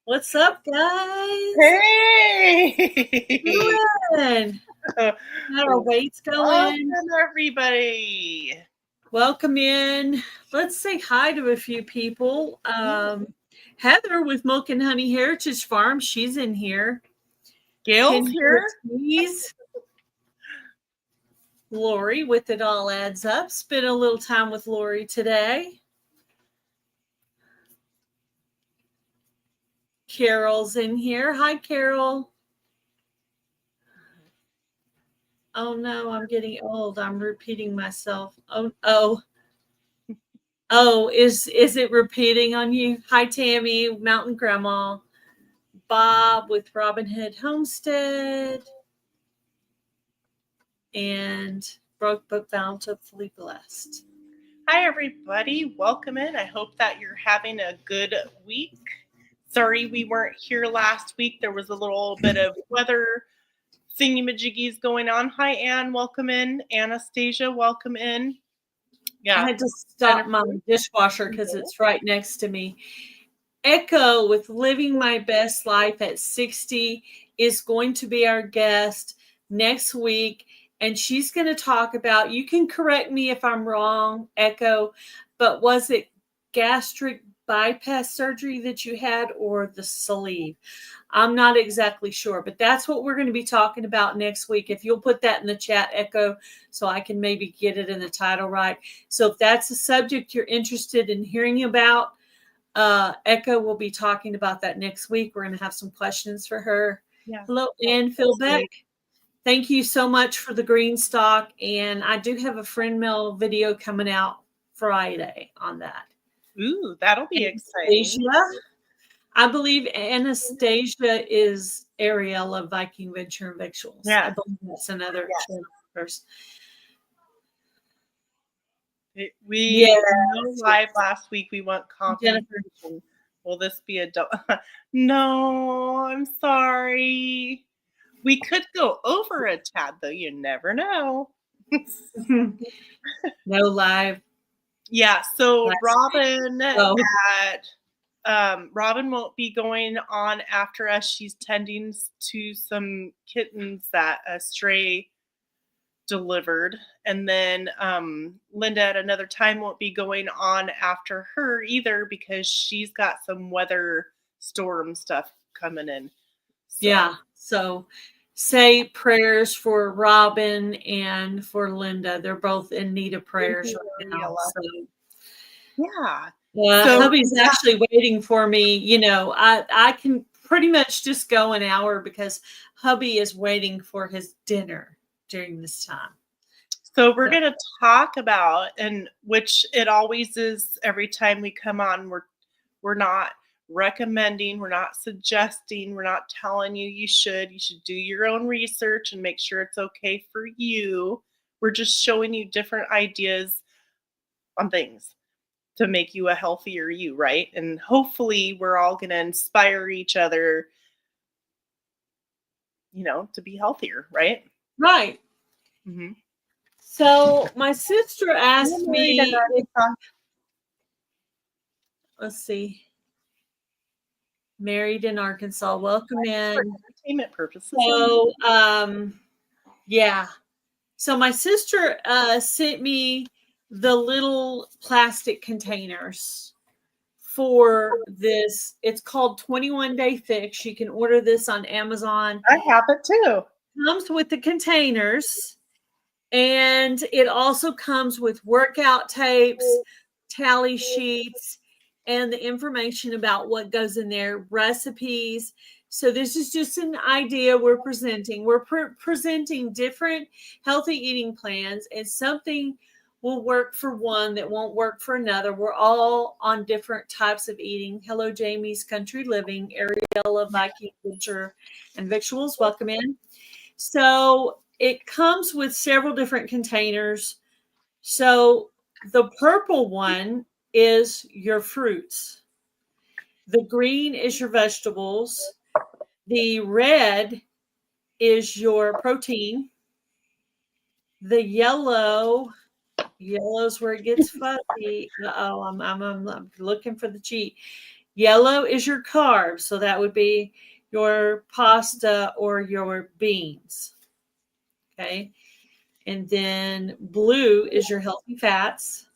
What's up, guys? Hey! Doing? Got our weights going. Welcome, everybody. Welcome in. Let's say hi to a few people. Heather with Milk and Honey Heritage Farm, she's in here. Gail's here. Ortiz. Lori with It All Adds Up. Spent a little time with Lori today. Carol's in here. Hi, Carol. Oh no, I'm getting old. I'm repeating myself. Oh. Is it repeating on you? Hi, Tammy, Mountain Grandma. Bob with Robin Hood Homestead. And Broke Book Bountifully Blessed. Hi, everybody. Welcome in. I hope that you're having a good week. Sorry we weren't here last week. There was a little bit of weather thingy-majiggies going on. Hi, Ann. Welcome in. Anastasia, welcome in. Yeah. I had to stop my dishwasher because it's right next to me. Echo with Living My Best Life at 60 is going to be our guest next week. And she's going to talk about, you can correct me if I'm wrong, Echo, but was it gastric bypass surgery that you had or the sleeve? I'm not exactly sure, but that's what we're going to be talking about next week. If you'll put that in the chat, Echo, so I can maybe get it in the title right. So if that's a subject you're interested in hearing about, Echo will be talking about that next week. We're going to have some questions for her. Yeah. Hello, Ann Philbeck. Thank you so much for the green stock. And I do have a friend mail video coming out Friday on that. Ooh, that'll be exciting. I believe Anastasia is Ariella Viking Venture and Victuals. Yeah. I believe that's another channel first. We went live last week. We want confirmation. Will this be a No, I'm sorry. We could go over a tad, though. You never know. No live. Yeah. So Robin Robin won't be going on after us. She's tending to some kittens that a stray delivered, and then Linda at another time won't be going on after her either because she's got some weather storm stuff coming in. So say prayers for Robin and for Linda. They're both in need of prayers right now. So hubby's actually waiting for me. You know, I can pretty much just go an hour because hubby is waiting for his dinner during this time. So we're going to talk about, and which it always is every time we come on, we're not recommending, we're not suggesting, we're not telling you you should do your own research and make sure it's okay for you. We're just showing you different ideas on things to make you a healthier you, right? And hopefully we're all going to inspire each other, you know, to be healthier, right? Right. Mm-hmm. So my sister asked me, let's see, married in Arkansas. Welcome in. For entertainment purposes. So, yeah. So my sister sent me the little plastic containers for this. It's called 21 Day Fix. You can order this on Amazon. I have it too. Comes with the containers, and it also comes with workout tapes, tally sheets, and the information about what goes in there, recipes. So this is just an idea we're presenting. We're presenting different healthy eating plans, and something will work for one that won't work for another. We're all on different types of eating. Hello, Jamie's Country Living, Ariella Viking Venture and Victuals. Welcome in. So it comes with several different containers. So the purple one is your fruits. The green is your vegetables. The red is your protein. The yellow's where it gets fuzzy. I'm looking for the cheat. Yellow is your carbs. So that would be your pasta or your beans. Okay. And then blue is your healthy fats.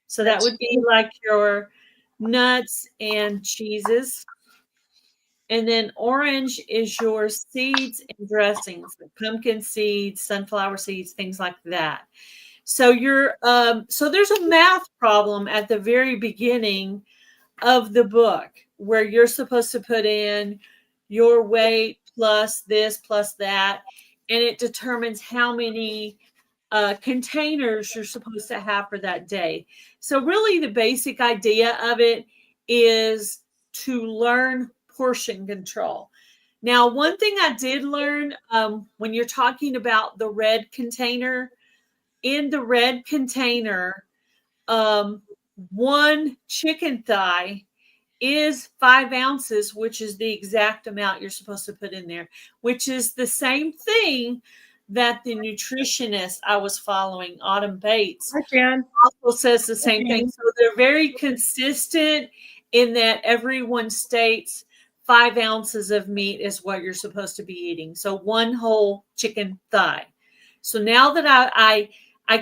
So that would be like your nuts and cheeses. And then orange is your seeds and dressings, like pumpkin seeds, sunflower seeds, things like that. So so there's a math problem at the very beginning of the book where you're supposed to put in your weight plus this plus that, and it determines how many containers you're supposed to have for that day. So really the basic idea of it is to learn portion control. Now, one thing I did learn when you're talking about the red container, in the red container, one chicken thigh is 5 ounces, which is the exact amount you're supposed to put in there, which is the same thing that the nutritionist I was following, Autumn Bates, Hi, Jan. also says the same thing. So they're very consistent in that everyone states 5 ounces of meat is what you're supposed to be eating. So one whole chicken thigh. So now that I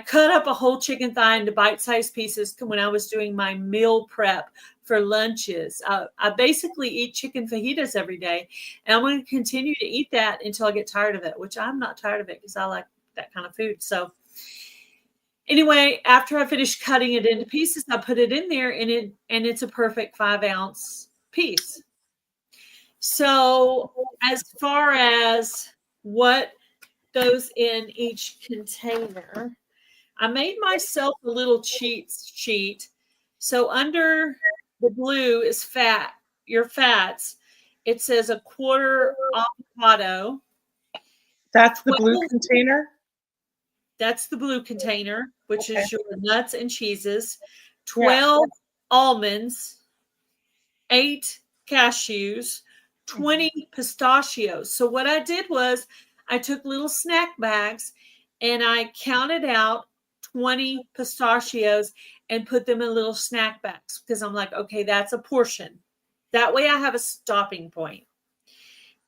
cut up a whole chicken thigh into bite-sized pieces when I was doing my meal prep for lunches. I basically eat chicken fajitas every day, and I'm going to continue to eat that until I get tired of it, which I'm not tired of it because I like that kind of food. So anyway, after I finish cutting it into pieces, I put it in there, and it's a perfect 5 ounce piece. So as far as what goes in each container, I made myself a little cheat sheet. So under the blue is fat, your fats. It says a quarter avocado. That's the blue container? That's the blue container, which is your nuts and cheeses. 12 almonds, 8 cashews, 20 pistachios. So what I did was I took little snack bags and I counted out 20 pistachios and put them in little snack bags because I'm like, okay, that's a portion. That way I have a stopping point.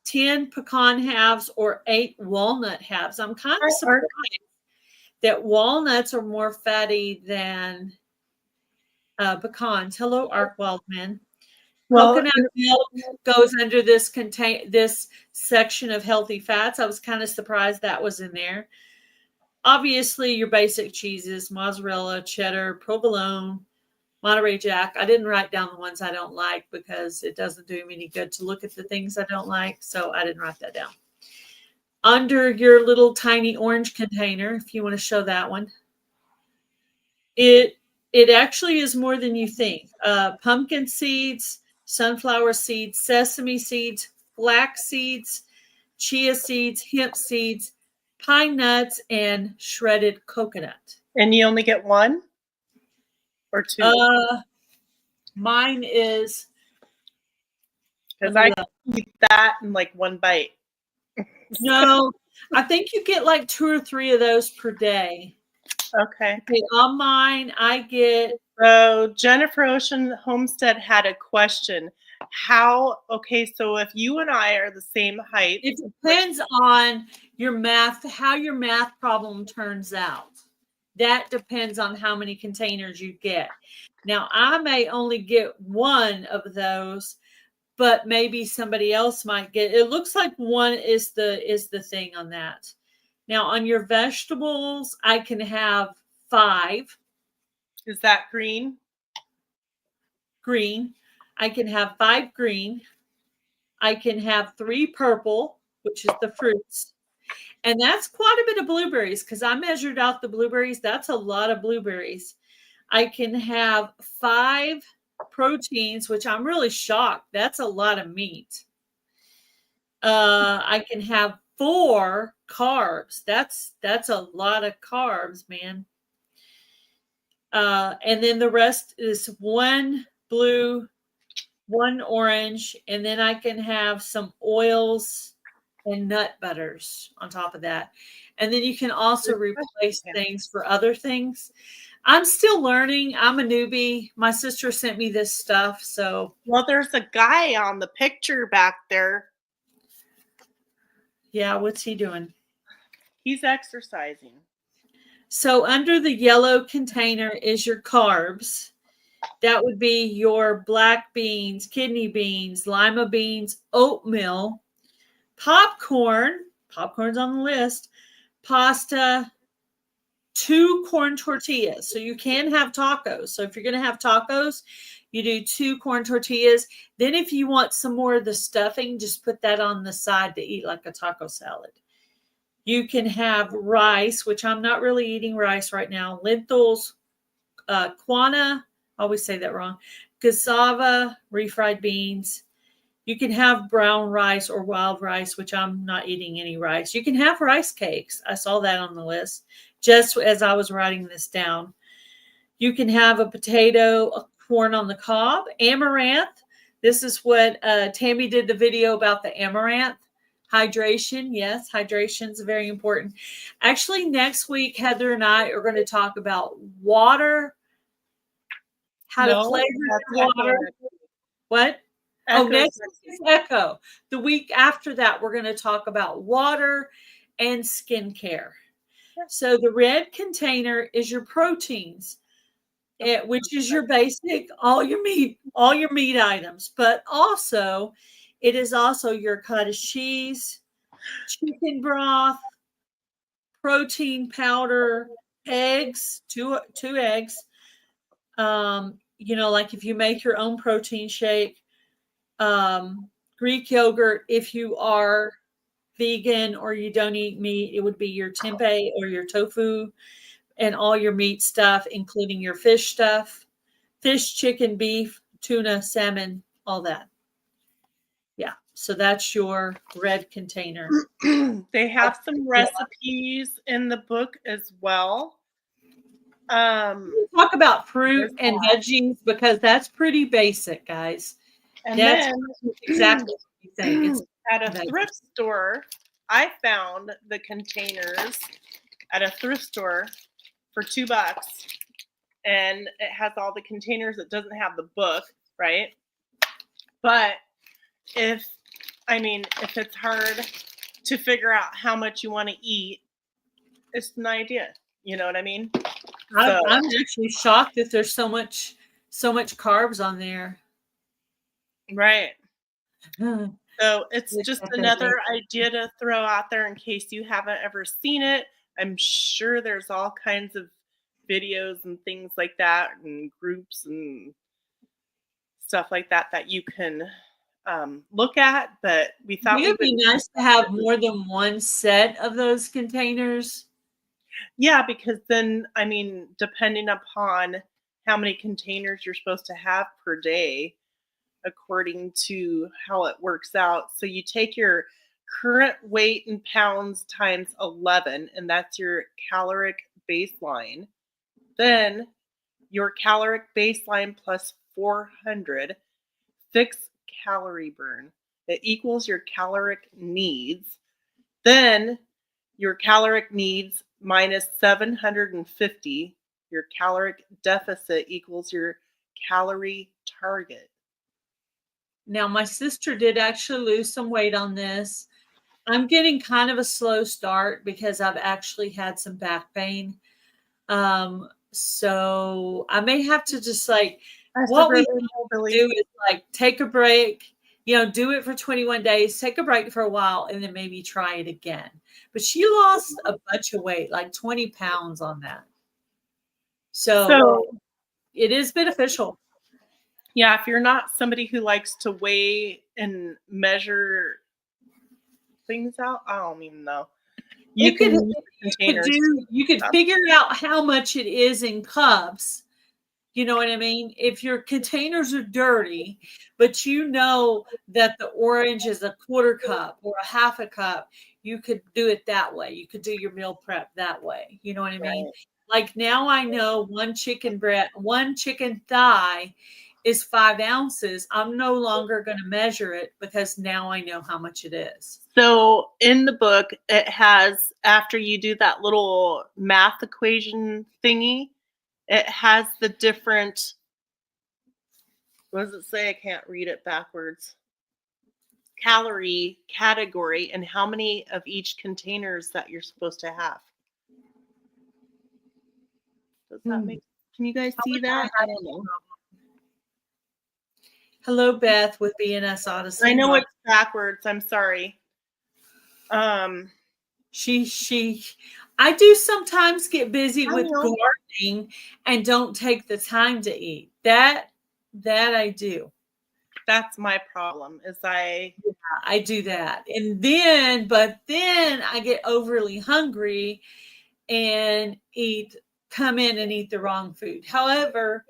10 pecan halves or 8 walnut halves. I'm kind of surprised that walnuts are more fatty than pecans. Hello, Ark Wildman. Coconut milk goes under this section of healthy fats. I was kind of surprised that was in there. Obviously, your basic cheeses, mozzarella, cheddar, provolone, Monterey Jack. I didn't write down the ones I don't like because it doesn't do me any good to look at the things I don't like, so I didn't write that down. Under your little tiny orange container, if you want to show that one, it actually is more than you think. Pumpkin seeds, sunflower seeds, sesame seeds, flax seeds, chia seeds, hemp seeds, pine nuts, and shredded coconut. And you only get one or two? Mine is, because I eat that in like one bite. No, I think you get like 2 or 3 of those per day. Okay. On mine, I get. So Jennifer Ocean Homestead had a question. So if you and I are the same height. It depends on your math, how your math problem turns out. That depends on how many containers you get. Now, I may only get one of those, but maybe somebody else might get. It looks like one is the thing on that. Now, on your vegetables, I can have 5. Is that green? Green. I can have 5 green. I can have 3 purple, which is the fruits. And that's quite a bit of blueberries because I measured out the blueberries. That's a lot of blueberries. I can have 5 proteins, which I'm really shocked. That's a lot of meat. I can have 4 carbs. That's a lot of carbs, man. And then the rest is 1 blue, 1 orange, and then I can have some oils and nut butters on top of that. And then you can also replace things for other things. I'm still learning. I'm a newbie. My sister sent me this stuff, so. Well, there's a guy on the picture back there. Yeah, what's he doing? He's exercising. So under the yellow container is your carbs. That would be your black beans, kidney beans, lima beans, oatmeal, popcorn. Popcorn's on the list. Pasta, 2 corn tortillas. So you can have tacos. So if you're going to have tacos, you do 2 corn tortillas. Then if you want some more of the stuffing, just put that on the side to eat like a taco salad. You can have rice, which I'm not really eating rice right now. Lentils, quinoa, I always say that wrong. Cassava, refried beans. You can have brown rice or wild rice, which I'm not eating any rice. You can have rice cakes. I saw that on the list just as I was writing this down. You can have a potato, a corn on the cob, amaranth. This is what Tammy did the video about the amaranth. Hydration. Yes, hydration is very important. Actually, next week, Heather and I are going to talk about water, how to flavor your water. What? Oh, next week is Echo. The week after that, we're going to talk about water and skincare. So the red container is your proteins, which is your basic, all your meat items. But also, it is also your cottage cheese, chicken broth, protein powder, eggs, two eggs. Like if you make your own protein shake, Greek yogurt. If you are vegan or you don't eat meat, it would be your tempeh or your tofu, and all your meat stuff, including your fish stuff, fish, chicken, beef, tuna, salmon, all that. Yeah. So that's your red container. They have some recipes in the book as well. Talk about fruit and veggies because that's pretty basic, guys. And that's then exactly what you think. It's at a thrift store, I found the containers at a thrift store for $2, and it has all the containers. It doesn't have the book, right? But if it's hard to figure out how much you want to eat, it's an idea. You know what I mean? I'm actually shocked that there's so much carbs on there. Right. So it's just another idea to throw out there in case you haven't ever seen it. I'm sure there's all kinds of videos and things like that, and groups and stuff like that that you can look at. But we thought it would be nice to have more than one set of those containers. Yeah, because then, depending upon how many containers you're supposed to have per day, according to how it works out. So you take your current weight in pounds times 11, and that's your caloric baseline. Then your caloric baseline plus 400, fixed calorie burn. It equals your caloric needs. Then your caloric needs minus 750, your caloric deficit equals your calorie target. Now, my sister did actually lose some weight on this. I'm getting kind of a slow start because I've actually had some back pain. So I may have to just what we do is take a break, do it for 21 days, take a break for a while, and then maybe try it again. But she lost a bunch of weight, like 20 pounds on that. So it is beneficial. Yeah, if you're not somebody who likes to weigh and measure things out, I don't even know. You could figure out how much it is in cups. You know what I mean? If your containers are dirty, but you know that the orange is a 1/4 cup or a 1/2 cup, you could do it that way. You could do your meal prep that way. You know what I mean? Like now I know one chicken thigh is 5 ounces. I'm no longer going to measure it because now I know how much it is. So in the book, it has, after you do that little math equation thingy, It has the different, what does it say? I can't read it backwards. Calorie category and how many of each containers that you're supposed to have. Does that make, can you guys see that? I don't know. Hello, Beth with BNS Odyssey. I know it's backwards. I'm sorry. I do sometimes get busy I with know. gardening and don't take the time to eat. That I do. That's my problem is I do that. And then I get overly hungry and come in and eat the wrong food. However,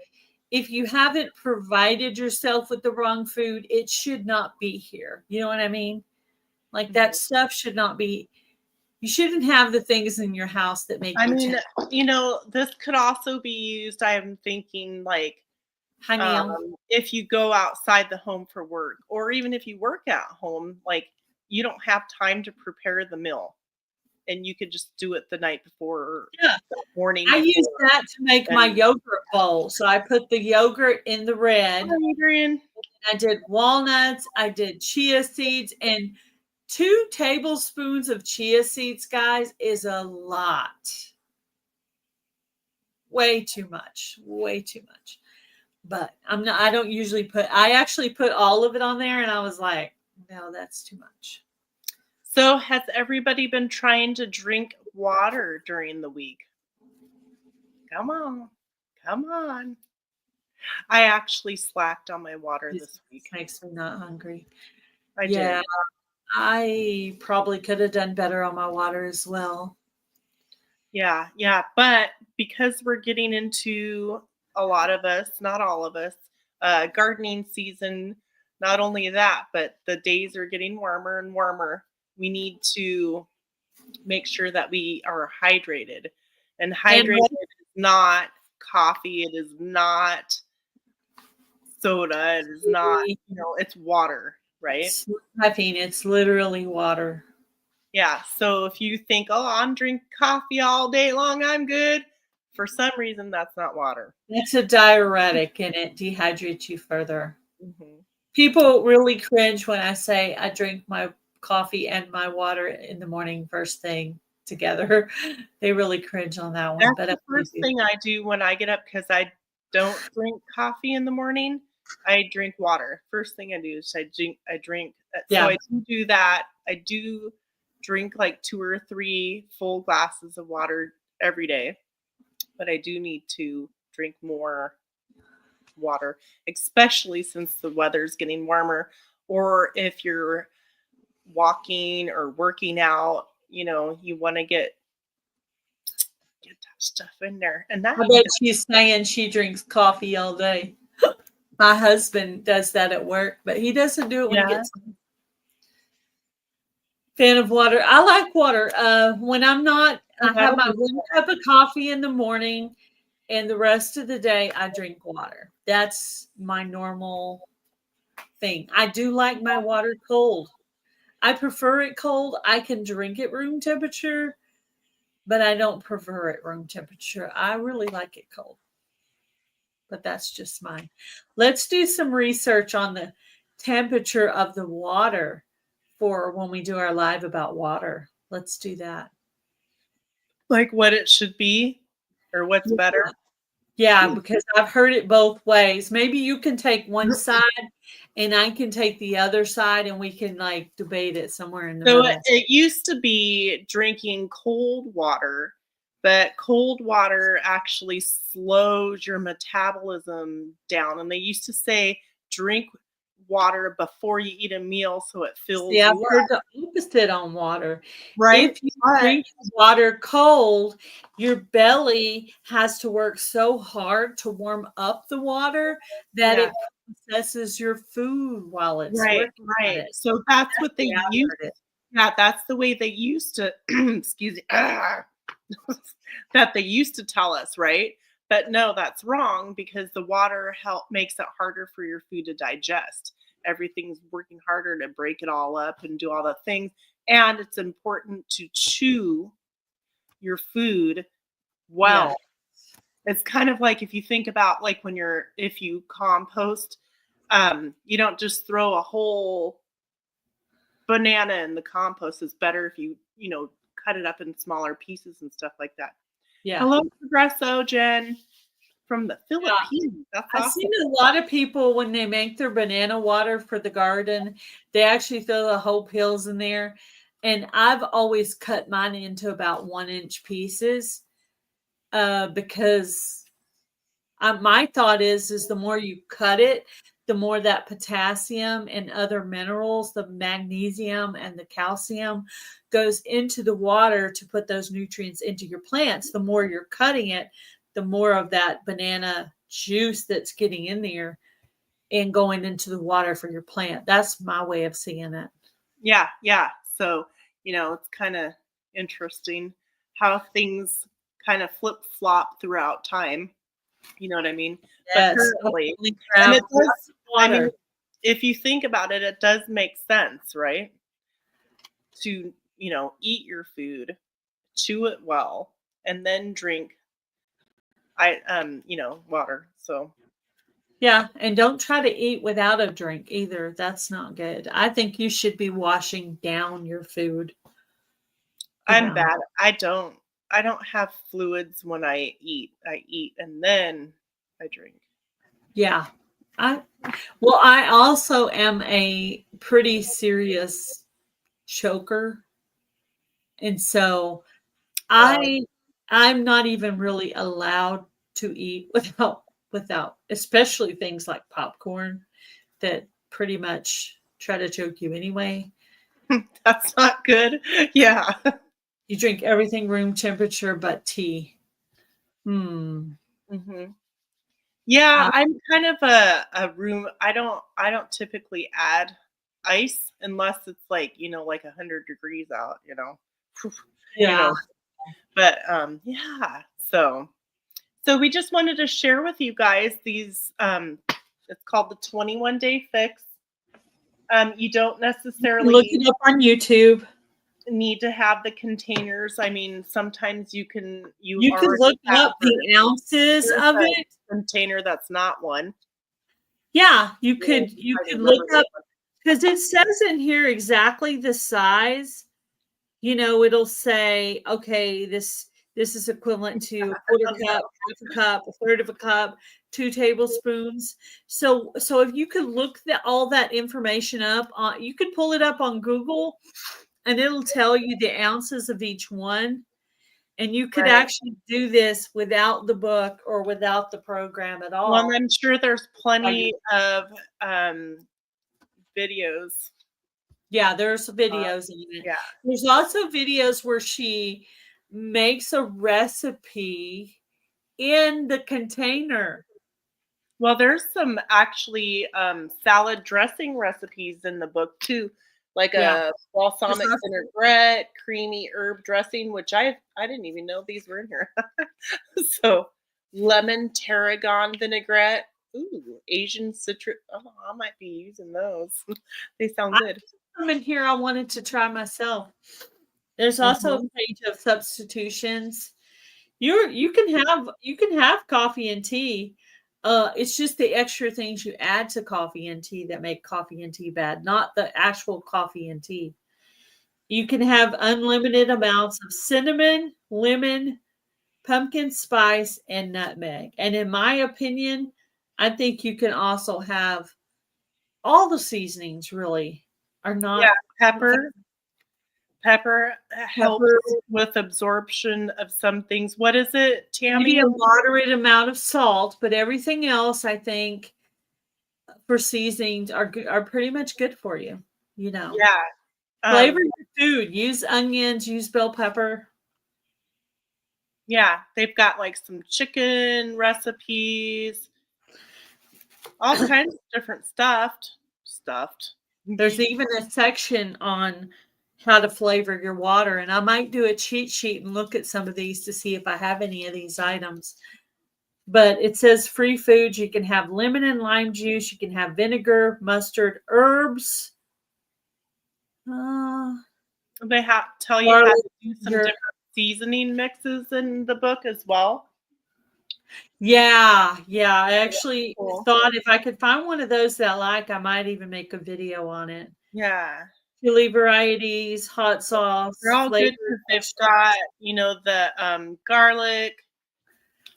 if you haven't provided yourself with the wrong food, it should not be here. You know what I mean? Like that stuff should not be, you shouldn't have the things in your house that make this could also be used, I'm thinking like, honey. If you go outside the home for work, or even if you work at home, like you don't have time to prepare the meal and you could just do it the night before or the morning I before. use that to make my yogurt bowl. So I put the yogurt in the red. I did walnuts, I did chia seeds, and 2 tablespoons of chia seeds, guys, is a lot. Way too much. But I don't usually I actually put all of it on there and I was like, no, that's too much. So has everybody been trying to drink water during the week? Come on. I actually slacked on my water this week. Makes me not hungry. I did. I probably could have done better on my water as well. Yeah. But because we're getting into, a lot of us, not all of us, gardening season, not only that, but the days are getting warmer and warmer. We need to make sure that we are hydrated. And hydrated is not coffee. It is not soda. It is not, it's water, right? It's literally water. Yeah. So if you think, oh, I'm drinking coffee all day long, I'm good. For some reason, that's not water. It's a diuretic and it dehydrates you further. People really cringe when I say I drink my coffee and my water in the morning first thing together. They really cringe on that one. That's the first thing I do when I get up, because I don't drink coffee in the morning. I drink water. First thing I do is I drink. So I do that. I do drink like 2 or 3 full glasses of water every day, but I do need to drink more water, especially since the weather's getting warmer, or if you're walking or working out, you want to get that stuff in there. And that, I bet she's saying she drinks coffee all day. My husband does that at work, but he doesn't do it when he gets fan of water. I like water. When I'm not, I have my 1 cup of coffee in the morning, and the rest of the day I drink water. That's my normal thing. I do like my water cold. I prefer it cold. I can drink it room temperature, but I don't prefer it room temperature. I really like it cold. But that's just mine. Let's do some research on the temperature of the water for when we do our live about water. Let's do that. Like what it should be or what's better? Yeah, because I've heard it both ways. Maybe you can take one side and I can take the other side and we can like debate it somewhere in the middle. So it used to be drinking cold water, but cold water actually slows your metabolism down. And they used to say drink water before you eat a meal so it fills you up. I've heard the opposite on water. Right? If you drink water cold, your belly has to work so hard to warm up the water that it processes your food while it's right. So that's what they used. Yeah, that's the way they used to excuse me. That they used to tell us, right? But no, that's wrong, because the water makes it harder for your food to digest. Everything's working harder to break it all up and do all the things. And it's important to chew your food well. It's kind of like if you think about like if you compost, you don't just throw a whole banana in the compost. It's better if you cut it up in smaller pieces and stuff like that. Yeah. Hello, Progresso, Jen from the Yeah. Philippines. That's I've awesome. seen a lot of people when they make their banana water for the garden, they actually throw the whole peels in there. And I've always cut mine into about 1-inch pieces because my thought is the more you cut it, the more that potassium and other minerals, the magnesium and the calcium goes into the water to put those nutrients into your plants. The more you're cutting it, the more of that banana juice that's getting in there and going into the water for your plant. That's my way of seeing it. Yeah, yeah. So, it's kind of interesting how things kind of flip flop throughout time. You know what I mean? But Yes. currently, Holy and crap. it does, I mean, Water. if you think about it, it does make sense, right? To, eat your food, chew it well, and then drink water. So Yeah, and don't try to eat without a drink either. That's not good. I think you should be washing down your food. You I'm know. bad. I don't have fluids when I eat. I eat and then I drink. Yeah. I well, I also am a pretty serious choker. And so Well, I'm not even really allowed to eat without especially things like popcorn that pretty much try to choke you anyway. that's not good. Yeah. You drink everything room temperature but tea. Hmm. hmm Yeah, Uh, I'm kind of a room. I don't typically add ice unless it's like 100 degrees out, Phew, you yeah. know. But yeah. So we just wanted to share with you guys these it's called the 21-day fix. You don't Look necessarily it up on YouTube. need to have the containers. I mean, sometimes you You could already look have up the ounces here's of a it. container that's not one. Yeah, We'll you try to could look remember up which one. because it says in here exactly the size. It'll say, okay, this is equivalent to a quarter cup, half a cup, a third of a cup, 2 tablespoons. So if you could look all that information up, you could pull it up on Google, and it'll tell you the ounces of each one. And you could Right. actually do this without the book or without the program at Well, all. I'm sure there's By your- plenty of videos. Yeah, there's Uh, videos in it. yeah. There's also videos where she makes a recipe in the container. Well, there's some actually salad dressing recipes in the book too, like Yeah. a There's balsamic also vinaigrette, creamy herb dressing, which I didn't even know these were in here. So, lemon tarragon vinaigrette. Ooh, Asian citrus. Oh, I might be using those. They sound I good. some in here I wanted to try myself. There's also a hmm page of substitutions. You can have coffee and tea. It's just the extra things you add to coffee and tea that make coffee and tea bad, not the actual coffee and tea. You can have unlimited amounts of cinnamon, lemon, pumpkin spice, and nutmeg. And in my opinion, I think you can also have all the seasonings really are Yeah, not pepper. Pepper helps pepper, with absorption of some things. What is it, maybe Tammy? a moderate amount of salt, but everything else I think for seasonings are pretty much good for you, you know. Yeah. Flavor Um, your food. Use onions, use bell pepper. yeah, they've got like some chicken recipes, all kinds of different stuffed. There's even a section on how to flavor your water, and I might do a cheat sheet and look at some of these to see if I have any of these items. But it says free foods. You can have lemon and lime juice. You can have vinegar, mustard, herbs, uh, They tell you how garlic, to do some ginger. different seasoning mixes in the book as well. Yeah, yeah. I actually Cool. thought if I could find one of those that I like, I might even make a video on it. Yeah. Chili varieties, hot They're sauce, all good flavored because they've vegetables. got, the garlic,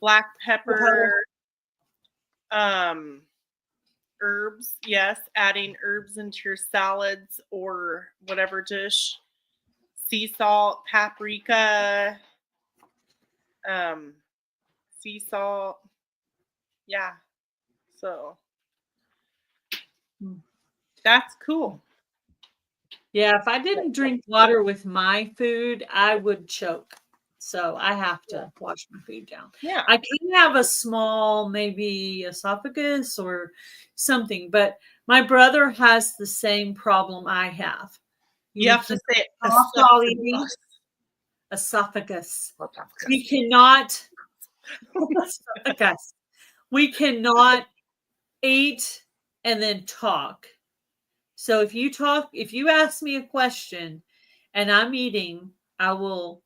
black Uh-huh. pepper, um, herbs. Yes, adding herbs into your salads or whatever dish. Sea salt, paprika, um, sea salt. Yeah. So Mm. that's cool. Yeah, if I didn't drink water with my food, I would choke. So I have to wash my food down. Yeah. I can have a small, maybe esophagus or something, but my brother has the same problem I have. You You have to can say talk while eating. Esophagus. We cannot esophagus. We cannot eat and then talk. So if you ask me a question and I'm eating, I will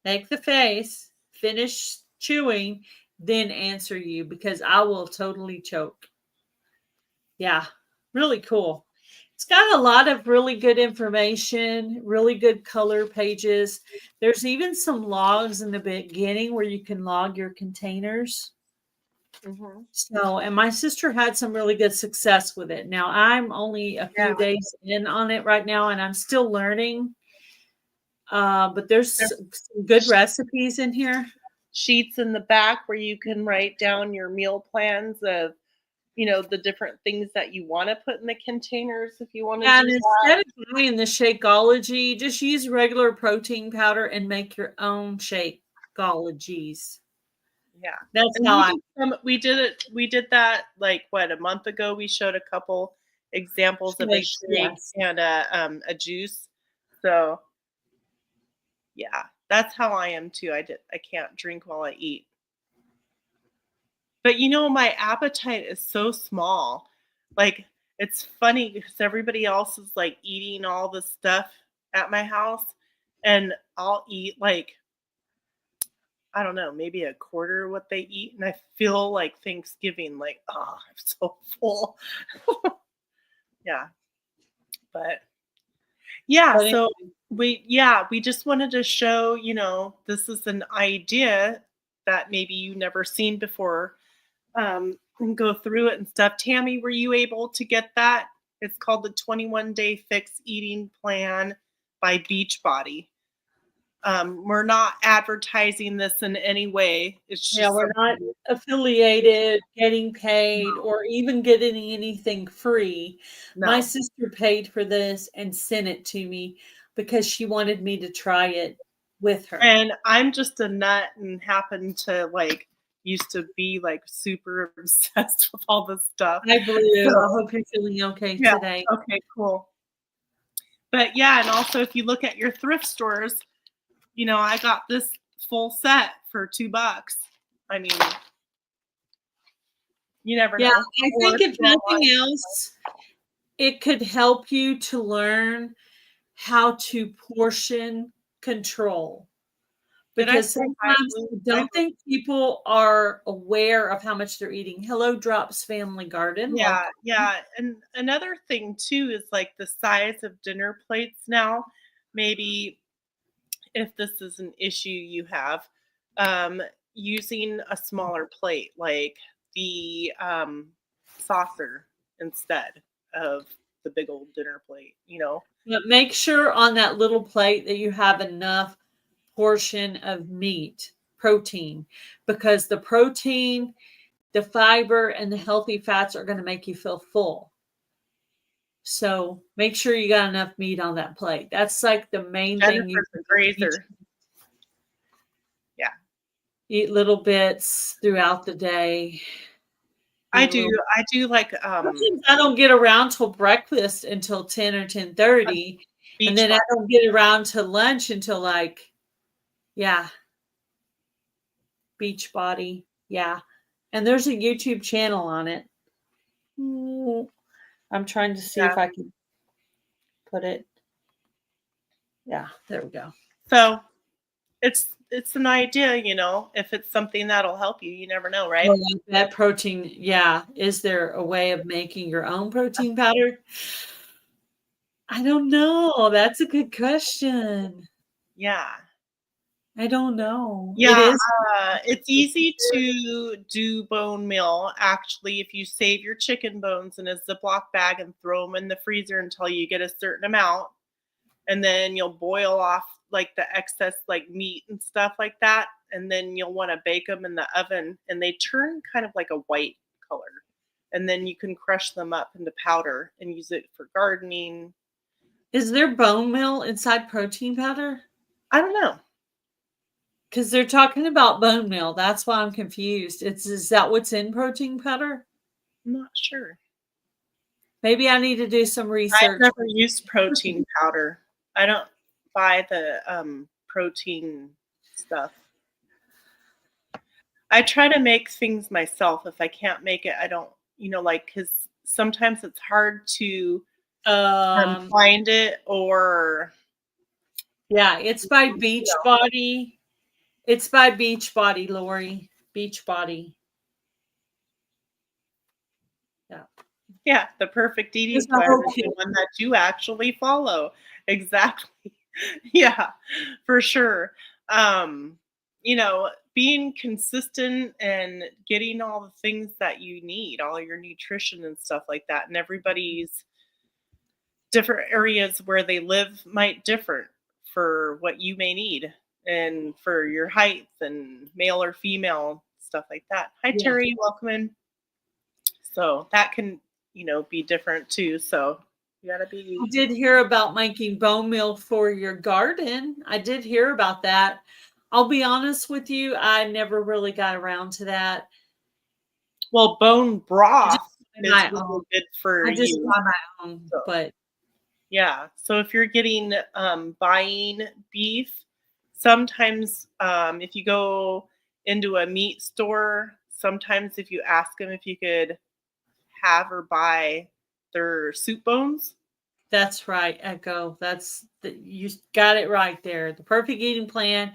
make the face, finish chewing, then answer you because I will totally choke. Yeah, really cool. It's got a lot of really good information, really good color pages. There's even some logs in the beginning where you can log your containers. Mm-hmm. So, and my sister had some really good success with it. Now, I'm only a Yeah. few days in on it right now, and I'm still learning. But there's some good recipes in here. Sheets in the back where you can write down your meal plans of, the different things that you want to put in the containers if you want to Yeah, do and that. instead of buying the Shakeology, just use regular protein powder and make your own Shakeologies. Yeah. That's And how I. we did that like what, a month ago. We showed a couple examples of a Shake, shake yes. and a juice. So yeah, that's how I am too. I can't drink while I eat. But my appetite is so small. Like, it's funny because everybody else is like eating all the stuff at my house, and I'll eat like, I don't know, maybe a quarter of what they eat, and I feel like Thanksgiving, like, oh, I'm so full. Yeah, but yeah, But so we just wanted to show, this is an idea that maybe you never seen before, and go through it and stuff. Tammy, were you able to get that? It's called the 21-day fix eating plan by Beachbody. We're not advertising this in any way. It's yeah, just we're not something. affiliated, getting paid, or even getting anything free. My No. sister paid for this and sent it to me because she wanted me to try it with her. And I'm just a nut and happen to like used to be like super obsessed with all this stuff. I believe. I So hope you're feeling okay yeah, today. okay, cool. But yeah, and also if you look at your thrift stores, I got this full set for $2. I mean, you never Yeah, know. I Or think if if you go nothing online. else, it could help you to learn how to portion control. Did I Because say hi, sometimes Blue? I Hi. don't think people are aware of how much they're eating. Hello, Drops Family Garden. Yeah, Welcome. yeah. And another thing too is like the size of dinner plates now. Maybe if this is an issue you have, um, using a smaller plate, like the saucer instead of the big old dinner plate. But make sure on that little plate that you have enough portion of meat, protein, because the protein, the fiber, and the healthy fats are going to make you feel full. So make sure you got enough meat on that plate. That's like the main thing you Jennifer's a can do each. grazer. Yeah. Eat little bits throughout the day. I Eat a do. little. I do like Sometimes I don't get around till breakfast until 10 or a 10:30, and beach then I body. don't get around to lunch until like, yeah, beach body. Yeah. And there's a YouTube channel on it. Mm, I'm trying to see Yeah. if I can put it. Yeah, there we go. So it's it's an idea, if it's something that'll help you, you never know, right? Well, like that protein, yeah. Is there a way of making your own protein powder? I don't know. That's a good question. Yeah. I don't know. It Yeah, is. it's easy to do bone meal, actually, if you save your chicken bones in a Ziploc bag and throw them in the freezer until you get a certain amount, and then you'll boil off, like, the excess, like, meat and stuff like that, and then you'll wanna bake them in the oven, and they turn kind of like a white color, and then you can crush them up into powder and use it for gardening. Is there bone meal inside protein powder? I don't know. Because they're talking about bone meal. That's why I'm confused. Is that what's in protein powder? I'm not sure. Maybe I need to do some I've research. never used protein powder. I don't buy the, protein stuff. I try to make things myself. If I can't make it, I don't, like, because sometimes it's hard to, Um, find it or, yeah, it's by you know Beachbody. It's by Beachbody, Lori. Beachbody. Yeah. Yeah, the perfect eating It's a plan whole is kit. the one that you actually follow. Exactly. Yeah, for sure. Um, being consistent and getting all the things that you need, all your nutrition and stuff like that, and everybody's different areas where they live might differ for what you may need and for your height and male or female, stuff like that. Hi, Yeah. Terry, welcome in. So that can, be different too. So you gotta be. I did hear about making bone meal for your garden. I did hear about that. I'll be honest with you, I never really got around to that. Well, bone I just broth buy is my own. really good for I just you. buy my own, So but yeah. So if you're getting buying beef, sometimes if you go into a meat store, sometimes if you ask them if you could have or buy their soup bones. that's right, Echo. You got it right there. The perfect eating plan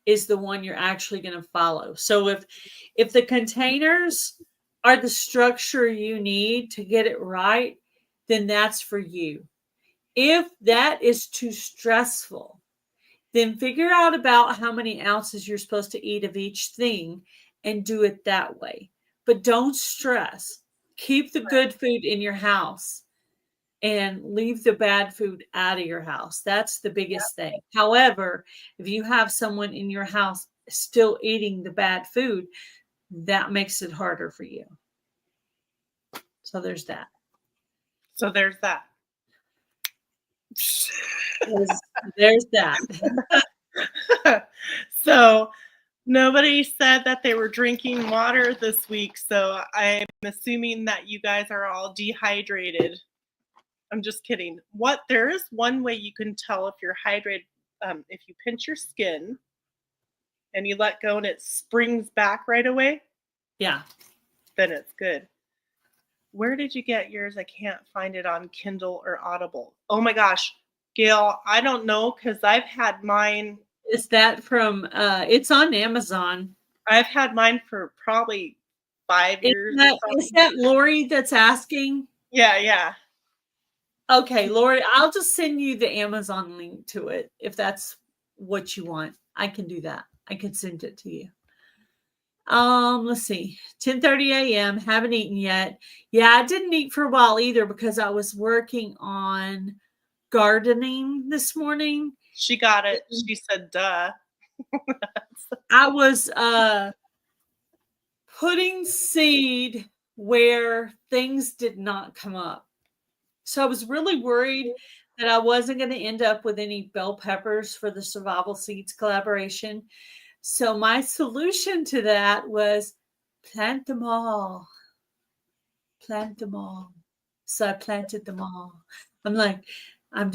is the one you're actually going to follow. So if the containers are the structure you need to get it right, then that's for you. If that is too stressful, then figure out about how many ounces you're supposed to eat of each thing and do it that way. But don't stress. Keep the good food in your house and leave the bad food out of your house. That's the biggest thing. However, if you have someone in your house still eating the bad food, that makes it harder for you. So there's that. So there's that. There's that. So nobody said that they were drinking water this week, so I'm assuming that you guys are all dehydrated. I'm just kidding. There is one way you can tell if you're hydrated. If you pinch your skin and you let go and it springs back right away, Yeah. then it's good. Where did you get yours? I can't find it on Kindle or Audible. Oh my gosh, Gail, I don't know because I've had mine. Is that from it's on Amazon. I've had mine for probably 5 years or Is something. that Lori that's asking? Yeah. Okay, Lori, I'll just send you the Amazon link to it if that's what you want. I can do that. I can send it to you. Let's see. 10:30 a.m. Haven't eaten yet. Yeah, I didn't eat for a while either because I was working on gardening this morning. She got it. She said, duh. I was putting seed where things did not come up. So I was really worried that I wasn't going to end up with any bell peppers for the Survival Seeds collaboration. So my solution to that was plant them all. Plant them all. So I planted them all. I'm like, I'm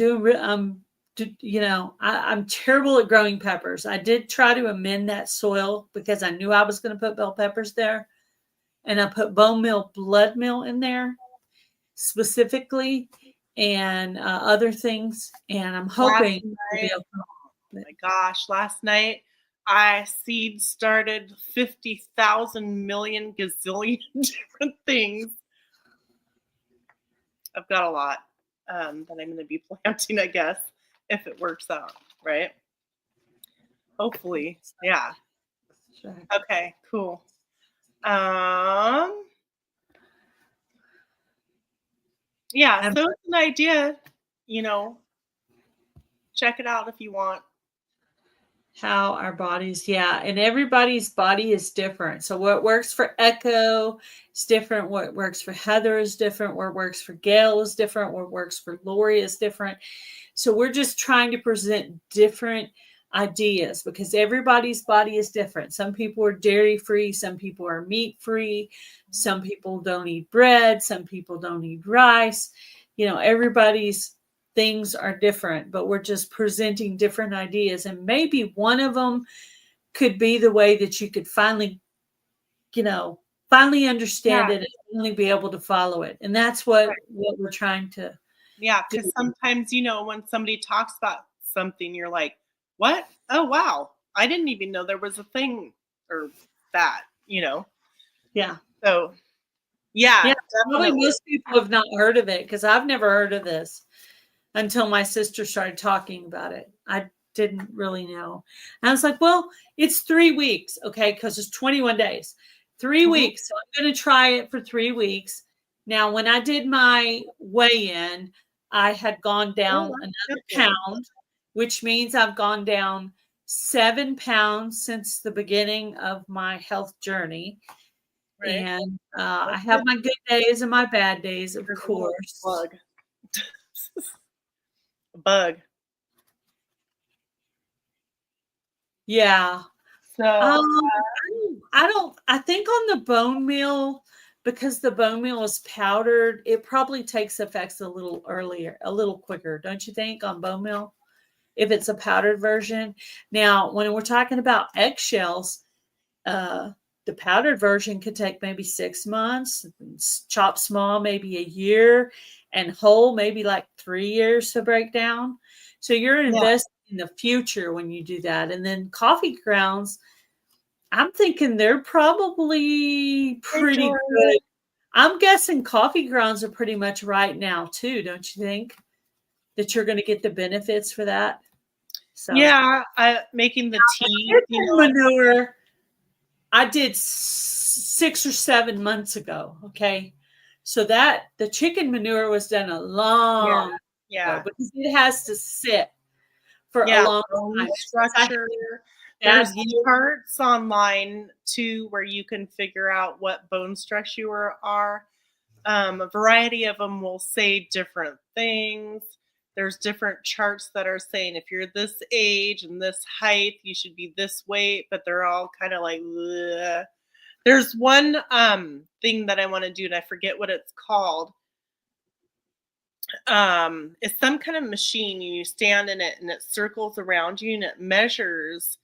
terrible at growing peppers. I did try to amend that soil because I knew I was going to put bell peppers there. And I put bone meal, blood meal in there specifically and other things. And I'm hoping Oh my gosh, last night I seed started 50,000 million gazillion different things. I've got a lot that I'm going to be planting, I guess, if it works out, right? Hopefully. Yeah. Sure. Okay, cool. Um, yeah, And so it's an idea, check it out if you want. how our bodies, yeah, and everybody's body is different. So what works for Echo is different. What works for Heather is different. What works for Gail is different. What works for Lori is different. So we're just trying to present different ideas because everybody's body is different. Some people are dairy free, some people are meat free, some people don't eat bread, some people don't eat rice. Everybody's things are different, but we're just presenting different ideas. And maybe one of them could be the way that you could finally understand Yeah, it and finally be able to follow it. And that's what we're trying to yeah, do. because sometimes, when somebody talks about something, you're like, what? Oh, wow. I didn't even know there was a thing or that. Yeah. So, yeah, Yeah, probably definitely. most people have not heard of it because I've never heard of this until my sister started talking about it. I didn't really know. And I was like, well, it's 3 weeks, okay, because it's 21 days. 3 Mhm. weeks. So I'm going to try it for 3 weeks. Now, when I did my weigh-in, I had gone Oh, down that's another good. pound, which means I've gone down 7 pounds since the beginning of my health journey. Right. And I That's have good. my good days and my bad days, of There's a little course. bug. Bug. Yeah. So, I think on the bone meal, because the bone meal is powdered, it probably takes effects a little earlier, a little quicker, don't you think, on bone meal? If it's a powdered version. Now, when we're talking about eggshells, uh, the powdered version could take maybe 6 months, chopped small, maybe a year, and whole, maybe like 3 years to break down. So you're yeah, investing in the future when you do that. And then coffee grounds, I'm thinking they're probably hey, pretty Jordan. good. I'm guessing coffee grounds are pretty much right now too, don't you think? That you're going to get the benefits for that. So Yeah, making the tea, chicken manure, I did 6 or 7 months ago. Okay. So that the chicken manure was done a yeah, long ago yeah, because it has to sit for a yeah, long bone time. Since I had structure. bad There's yield. charts online too where you can figure out what bone structure are. A variety of them will say different things. There's different charts that are saying if you're this age and this height, you should be this weight, but they're all kind of like, "Ugh." There's one thing that I want to do, and I forget what it's called. It's some kind of machine. You stand in it, and it circles around you, and it measures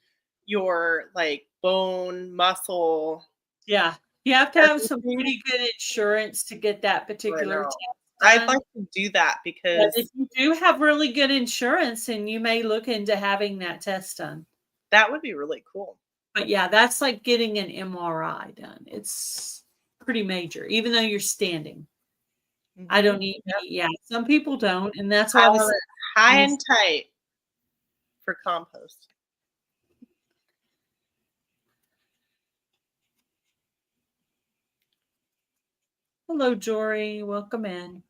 your like bone, muscle, Yeah. You have to have some everything. pretty good insurance to get that I particular know. test I'd done. like to do that But if because you do have really good insurance, and you may look into having that test done. that would be really cool. But yeah, that's like getting an MRI done. It's pretty major, even though you're standing. I Mhm. don't eat Yep. meat. Yeah, some people don't, and that's why I Pile was it high saying, and tight for compost. hello, Jory, welcome in.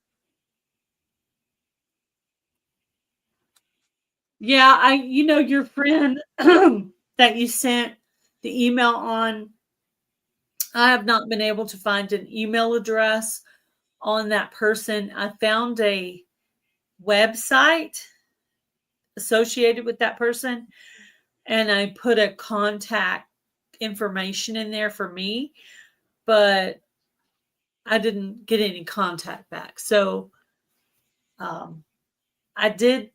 Yeah, your friend that you sent the email on, I have not been able to find an email address on that person. I found a website associated with that person, and I put a contact information in there for me, but I didn't get any contact back. So um, I did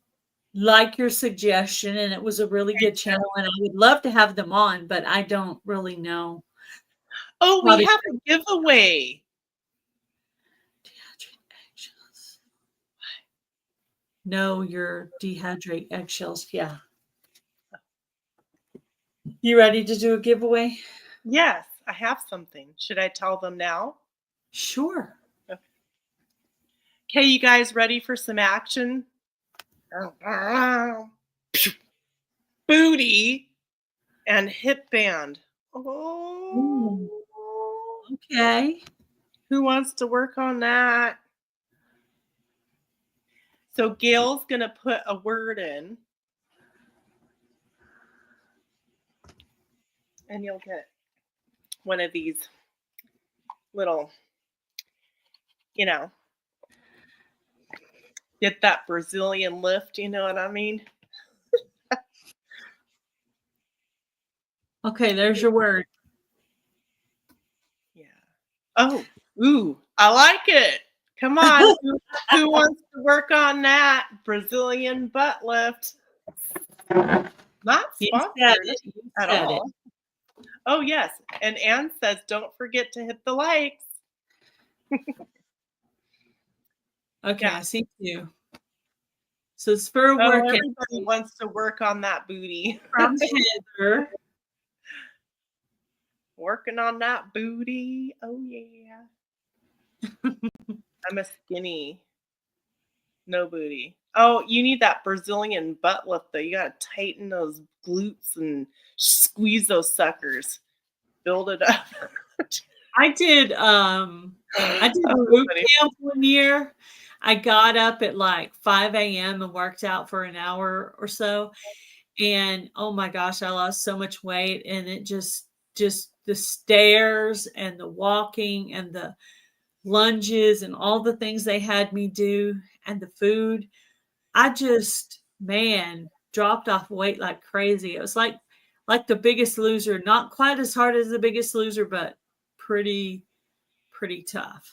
like your suggestion, and it was a really good channel, and I would love to have them on, but I don't really know Oh, how we to have a giveaway. dehydrate eggshells. No, your dehydrate eggshells. Yeah. You ready to do a giveaway? Yes, I have something. Should I tell them now? Sure. Okay, you guys ready for some action? Booty and hip band. Mm, Oh, okay. who wants to work on that? So Gail's going to put a word in, and you'll get one of these little, get that Brazilian lift, you know what I mean? Okay, there's your word. Yeah. Oh, ooh, I like it. Come on. Who wants to work on that Brazilian butt lift? Not You said sponsored it. You at said it. all. Oh, yes. And Anne says, don't forget to hit the likes. Okay, Yeah. I see two. So it's for a Oh, workout everybody wants to work on that booty. from Heather. Working on that booty. Oh, yeah. I'm a skinny. No booty. Oh, you need that Brazilian butt lift, though. You got to tighten those glutes and squeeze those suckers. Build it up. I did boot camp one year. I got up at like 5 a.m. and worked out for an hour or so. And oh my gosh, I lost so much weight. And it just the stairs and the walking and the lunges and all the things they had me do and the food. I just, man, dropped off weight like crazy. It was like the Biggest Loser, not quite as hard as the Biggest Loser, but pretty tough.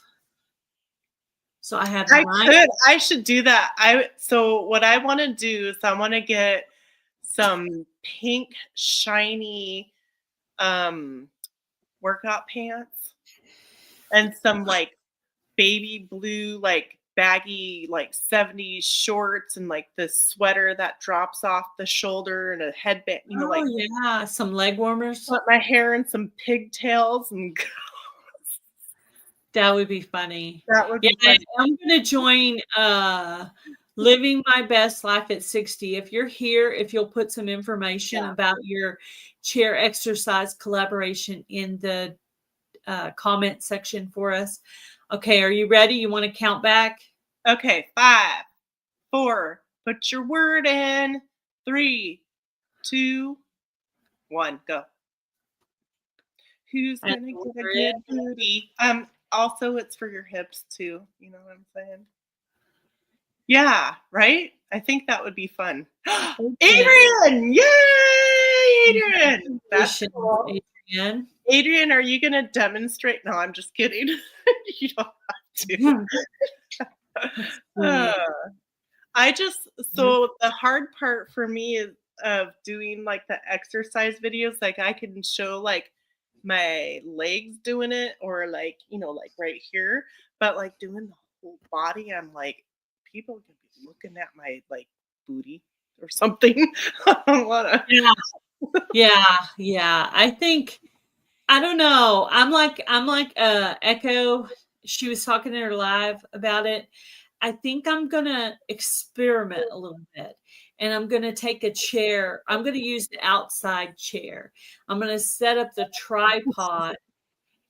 So I have I should do that. So what I want to do is I want to get some pink shiny workout pants and some like baby blue like baggy like 70s shorts and like this sweater that drops off the shoulder and a headband, like yeah, some leg warmers. put my hair in some pigtails and That would be funny. that would be funny. I'm going to join Living My Best Life at 60. If you're here, if you'll put some information about your chair exercise collaboration in the comment section for us. Okay, are you ready? You want to count back? Okay, 5, 4, put your word in. 3, 2, 1, go. Who's gonna get a good booty? Also it's for your hips too. You know what I'm saying? Yeah, right? I think that would be fun. Adrian! Yay! Adrian! That's cool. Adrian, are you gonna demonstrate? No, I'm just kidding. You don't have to. So the hard part for me is of doing like the exercise videos, like I can show like my legs doing it or like, like right here, but like doing the whole body, I'm like, people can be looking at my like booty or something. I don't wanna. Yeah. I think, I don't know. I'm like Echo. She was talking in her live about it. I think I'm going to experiment a little bit, and I'm going to take a chair. I'm going to use the outside chair. I'm going to set up the tripod,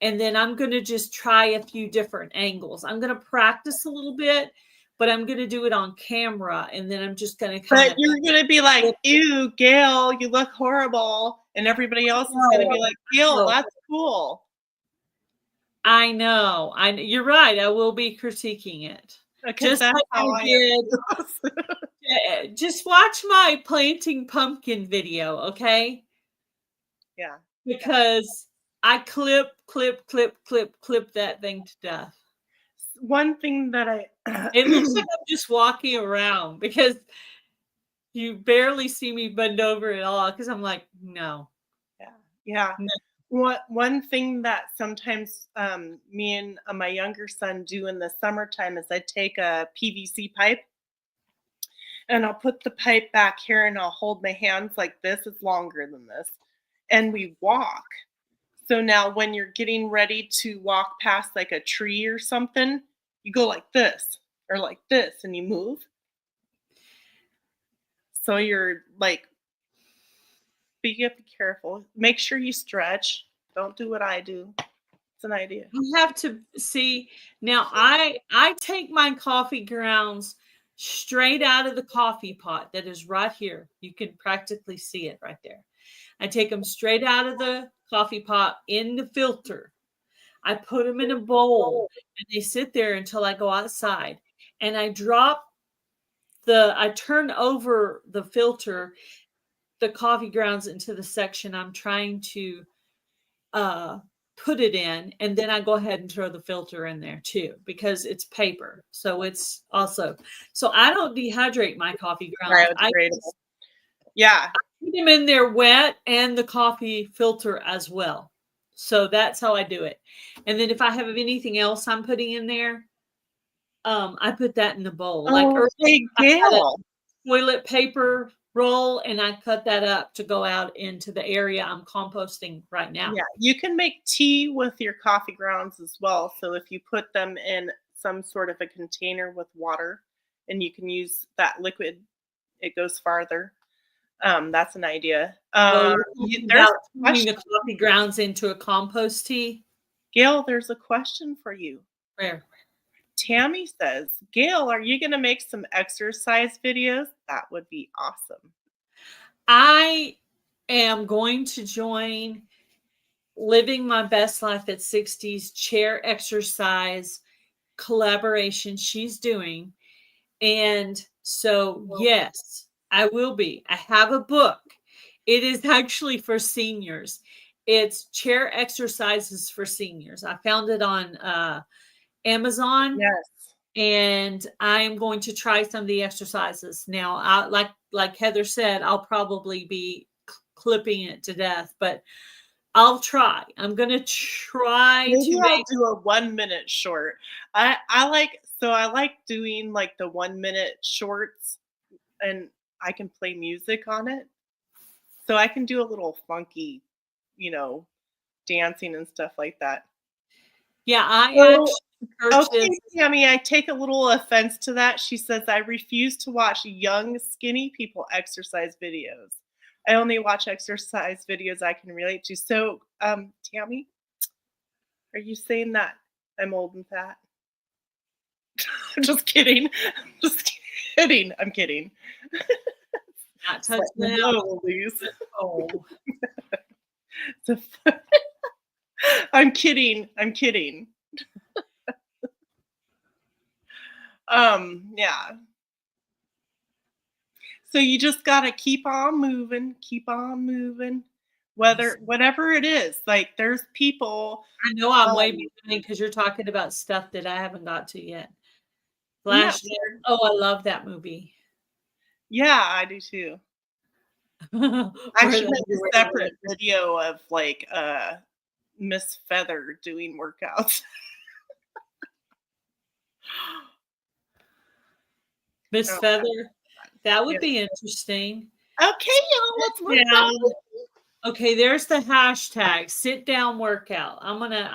and then I'm going to just try a few different angles. I'm going to practice a little bit, but I'm going to do it on camera, and then I'm just going to But you're going to be like, ew, Gail, you look horrible. And everybody else is going to be like, Gail, that's cool. I know. You're right. I will be critiquing it. Just like I did. Just watch my planting pumpkin video, okay? Yeah. Because I clip that thing to death. One thing that it looks like I'm just walking around because you barely see me bend over at all because I'm like, no. Yeah. No. One thing that sometimes me and my younger son do in the summertime is I take a PVC pipe and I'll put the pipe back here and I'll hold my hands like this. It's longer than this. and we walk. So now when you're getting ready to walk past like a tree or something, you go like this or like this and you move. So you're like, be careful. Make sure you stretch. Don't do what I do. It's an idea. You have to see now. I take my coffee grounds straight out of the coffee pot that is right here. You can practically see it right there. I take them straight out of the coffee pot in the filter. I put them in a bowl and they sit there until I go outside. And I turn over the filter, the coffee grounds into the section I'm trying to put it in, and then I go ahead and throw the filter in there too because it's paper. So it's also I don't dehydrate my coffee grounds. Biodegradable. Yeah. Put them in there wet and the coffee filter as well. So that's how I do it. And then if I have anything else I'm putting in there, I put that in the bowl. Like hey, Gail. Toilet paper roll, and I cut that up to go out into the area I'm composting right now. Yeah, you can make tea with your coffee grounds as well. So if you put them in some sort of a container with water and you can use that liquid, it goes farther. That's an idea. There's There's the coffee grounds into a compost tea. Gail, there's a question for you. Where? Tammy says, Gail, are you going to make some exercise videos? That would be awesome. I am going to join Living My Best Life at 60s chair exercise collaboration she's doing. And so, yes, I will be. I have a book. It is actually for seniors. It's chair exercises for seniors. I found it on Amazon. Yes. And I'm going to try some of the exercises. Now, like Heather said, I'll probably be clipping it to death, but I'll try. I'm going to try Maybe to I'll do a 1 minute short. I like doing like the 1 minute shorts, and I can play music on it. So I can do a little funky, dancing and stuff like that. Yeah, I actually Okay, Tammy, I take a little offense to that. She says, I refuse to watch young, skinny people exercise videos. I only watch exercise videos I can relate to. So, Tammy, are you saying that I'm old and fat? I'm just kidding. Just kidding. I'm kidding. not touch that. Oh. I'm kidding. I'm kidding. Yeah. So you just got to keep on moving, whatever it is. Like there's people. I know I'm way behind because you're talking about stuff that I haven't got to yet. Flash. Yeah. Oh, I love that movie. Yeah, I do too. I should make a separate video of like Miss Feather doing workouts. Miss Feather, that would be interesting. Okay, y'all, let's work out. Okay, there's the hashtag sit down workout. I'm gonna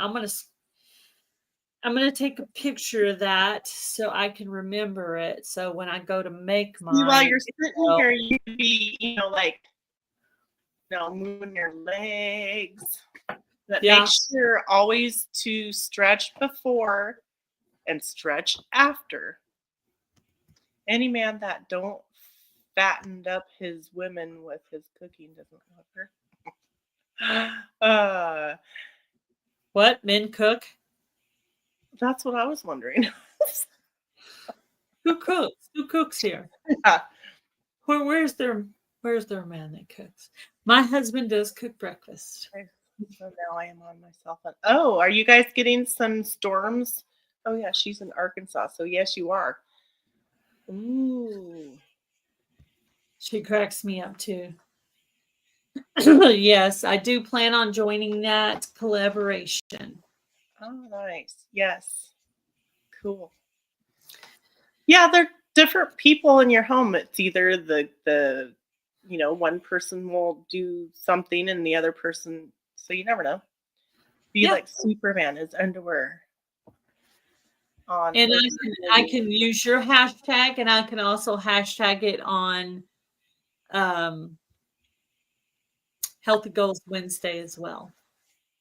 take a picture of that so I can remember it. So when I go to make mine, while you're sitting here, you could be, moving your legs. But make sure always to stretch before and stretch after. Any man that don't fattened up his women with his cooking doesn't love her. What? Men cook? That's what I was wondering. Who cooks? Who cooks here? Yeah. Where's their man that cooks? My husband does cook breakfast. So now I am on my cell phone. Oh, are you guys getting some storms? Oh yeah, she's in Arkansas. So yes, you are. Ooh. She cracks me up too. Yes, I do plan on joining that collaboration. Oh, nice. Yes. Cool. Yeah, there are different people in your home. It's either the one person will do something and the other person, so you never know. Be Yeah. like Superman, his underwear on. And I can use your hashtag, and I can also hashtag it on Healthy Goals Wednesday as well.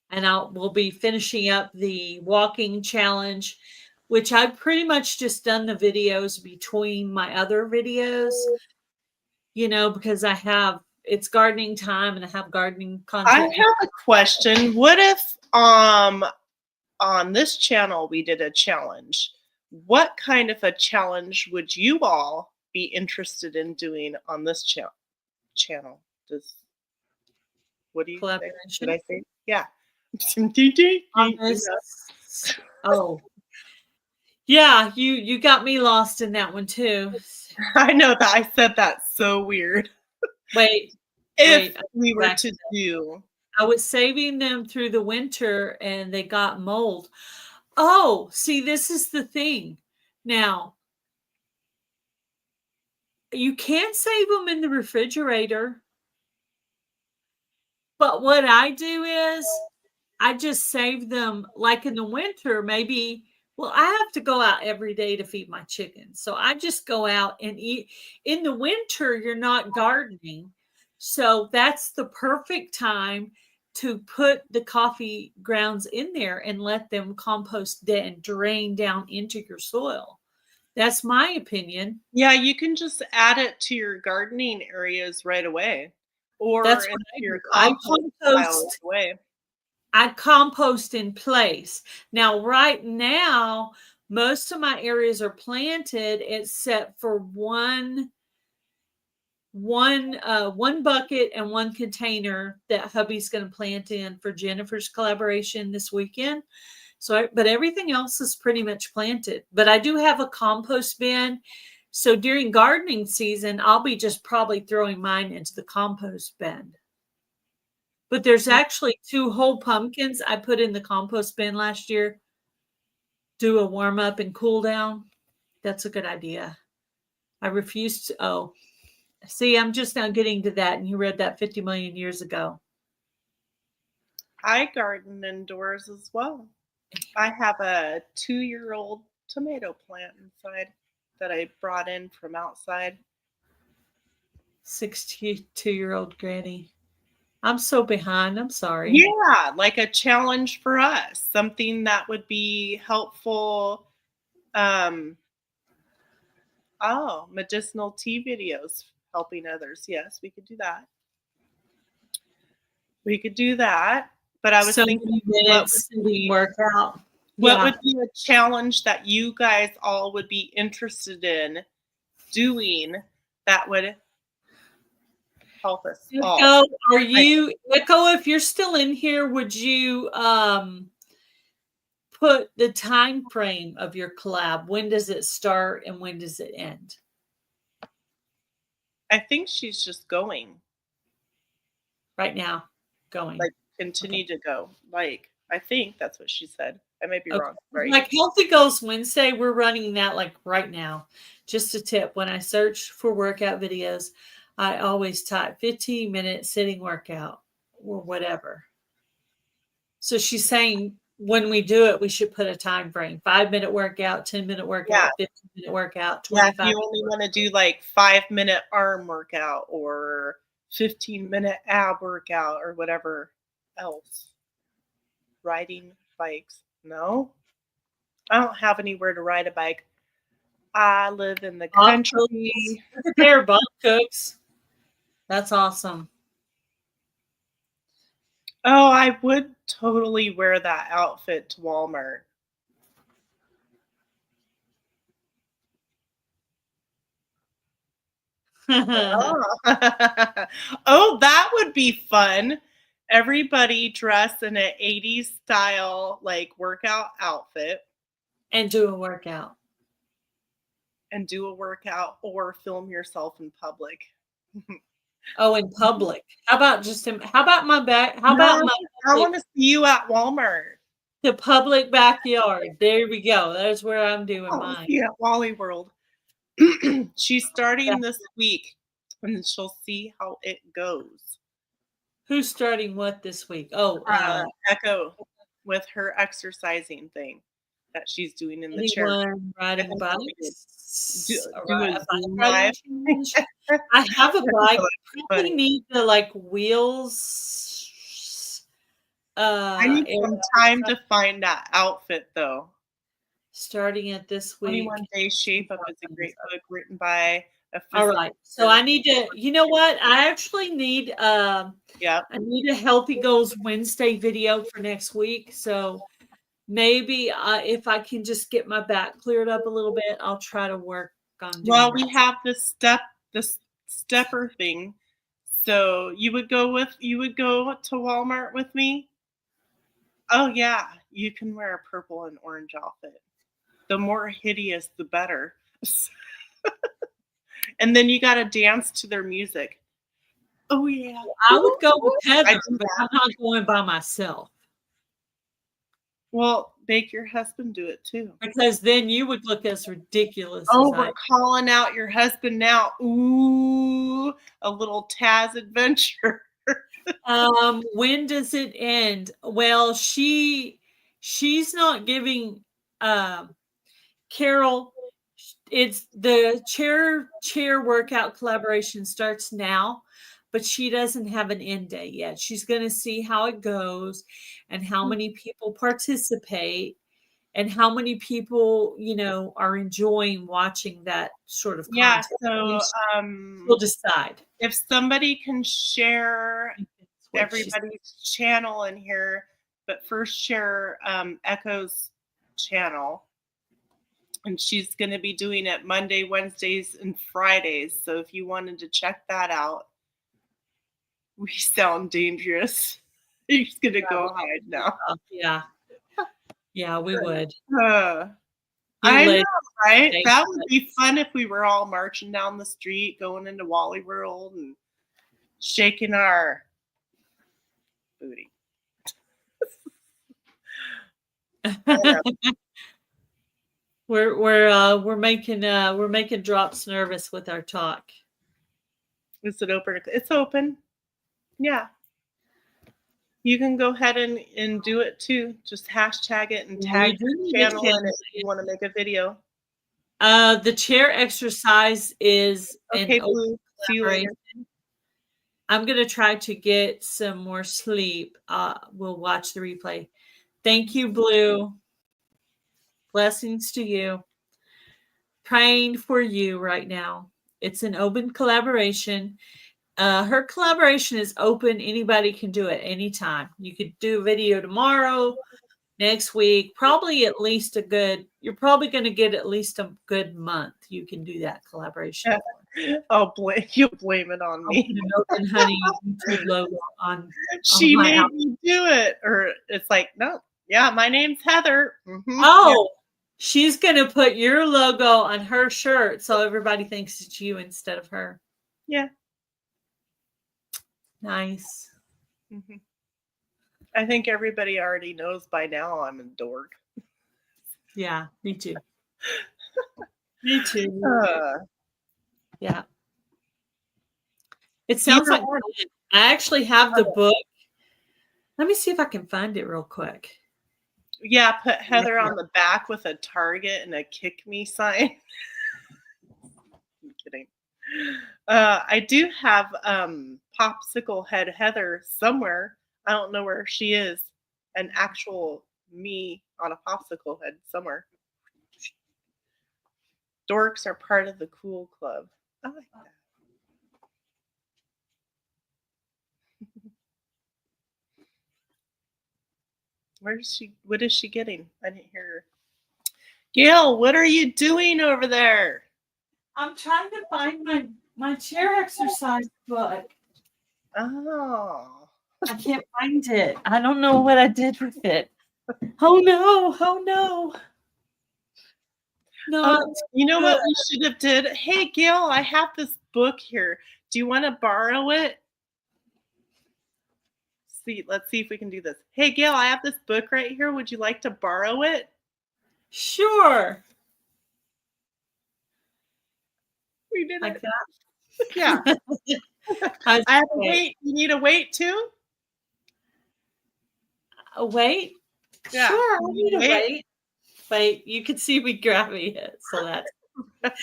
And we'll be finishing up the walking challenge, which I've pretty much just done the videos between my other videos, because it's gardening time and I have gardening I content. have a question. What if on this channel we did a challenge? What kind of a challenge would you all be interested in doing on this channel? What do you think? Did I say? Yeah. Oh, yeah, you got me lost in that one too. I know that I said that so weird. Wait, if we were to do, I was saving them through the winter and they got mold. Oh, see, this is the thing. Now, you can't save them in the refrigerator. But what I do is I just save them like in the winter, maybe. Well, I have to go out every day to feed my chickens. So I just go out and eat. In the winter, you're not gardening. So that's the perfect time to put the coffee grounds in there and let them compost and drain down into your soil. That's my opinion. Yeah, you can just add it to your gardening areas right away. Or That's what your I compost pile right away. I compost in place. Now, right now, most of my areas are planted except for one bucket and one container that hubby's going to plant in for Jennifer's collaboration this weekend. But everything else is pretty much planted. But I do have a compost bin. So during gardening season, I'll be just probably throwing mine into the compost bin. But there's actually 2 whole pumpkins I put in the compost bin last year. Do a warm up and cool down. That's a good idea. I refuse to. Oh, see, I'm just now getting to that. And you read that 50 million years ago. I garden indoors as well. I have a 2-year-old tomato plant inside that I brought in from outside. 62-year-old granny. I'm so behind. I'm sorry. Yeah, like a challenge for us, something that would be helpful. Medicinal tea videos helping others. Yes, we could do that. But I was thinking, what would be workout? What would be a challenge that you guys all would be interested in doing that would help us all? Echo, if you're still in here, would you put the time frame of your collab? When does it start and when does it end? I think she's just going. Right now, going. Like, continue to go. Like, I think that's what she said. I may be wrong. Right. Like Healthy Goals Wednesday, we're running that like right now. Just a tip. When I search for workout videos, I always type 15-minute sitting workout or whatever. So she's saying when we do it, we should put a time frame: 5-minute workout, 10-minute workout, 15-minute workout, 25. Yeah, if you only want to do like 5-minute arm workout or 15-minute ab workout or whatever else. Riding bikes. No, I don't have anywhere to ride a bike. I live in the country. Look at their bump cooks. That's awesome. Oh, I would totally wear that outfit to Walmart. Oh, that would be fun. Everybody dress in an 80s style like workout outfit. And do a workout. Or film yourself in public. Oh, in public. How about my back? I want to see you at Walmart. The public backyard. There we go. That's where I'm doing mine. Yeah, Wally World. She's starting this week and she'll see how it goes. Who's starting what this week? Oh, Echo with her exercising thing that she's doing in the chair. anyone I riding think she'll be good. bikes? Do a Bike Zoom riding live. challenge? I have a bike. Probably Funny. need the like wheels. I need area some time to find that outfit though. starting at this week. 21 Days Shape Up is a great book written by a All physical right. So I need to, you know what? I actually need yeah. I need a Healthy Goals Wednesday video for next week. So maybe if I can just get my back cleared up a little bit, I'll try to work on doing Well, we that. have this stepper thing. So you would go to Walmart with me? Oh yeah, you can wear a purple and orange outfit. The more hideous, the better. And then you got to dance to their music. Oh yeah. I would go with I Heather, do but that. I'm not going by myself Well, make your husband do it too. because then you would look as ridiculous Oh, as we're calling out your husband now. Ooh, a little Taz adventure. When does it end? Well, she's not giving Carol. It's the chair workout collaboration starts now, but she doesn't have an end date yet. She's going to see how it goes and how many people participate and how many people, are enjoying watching that sort of Yeah, content. so We'll decide. if somebody can share That's what she said. everybody's channel in here, but first share Echo's channel. And she's going to be doing it Monday, Wednesdays, and Fridays. So if you wanted to check that out, we sound dangerous. He's going to go hide now. Yeah. Yeah, we would. I know, ladies right? stay That would be put. fun if we were all marching down the street, going into Wally World and shaking our booty. We're making Drops nervous with our talk. Is it open? It's open. Yeah. You can go ahead and do it too. Just hashtag it and tag your channel in it if you want to make a video. The chair exercise is Okay, an open Blue. See you later. collaboration. I'm gonna try to get some more sleep. We'll watch the replay. Thank you, Blue. Blessings to you. Praying for you right now. It's an open collaboration. Her collaboration is open. Anybody can do it anytime. You could do a video tomorrow, next week, probably at least you're probably going to get at least a good month. You can do that collaboration. You'll blame it on me. An Open Honey YouTube logo on. She made me do it. Or it's like, no, yeah, my name's Heather. Mm-hmm. Oh, she's going to put your logo on her shirt so everybody thinks it's you instead of her. Yeah. Nice. Mm-hmm. I think everybody already knows by now I'm a dork. Yeah, me too. Me too. Yeah. It sounds like I actually have the book. Let me see if I can find it real quick. Yeah, put Heather on the back with a target and a kick me sign. I'm kidding. I do have Popsicle Head Heather somewhere. I don't know where she is. An actual me on a popsicle head somewhere. Dorks are part of the cool club. I like that. What is she getting? I didn't hear her. Gail, what are you doing over there? I'm trying to find my chair exercise book. Oh. I can't find it. I don't know what I did with it. Oh no. Oh no. No. You know what we should have did? Hey Gail, I have this book here. Do you want to borrow it? Let's see if we can do this. Hey Gail, I have this book right here. Would you like to borrow it? Sure. We did like it. that. Yeah. I have a weight. You need a weight too? A weight? Yeah. Sure, I You need a weight. Wait, you can see me grabbing it, so that's it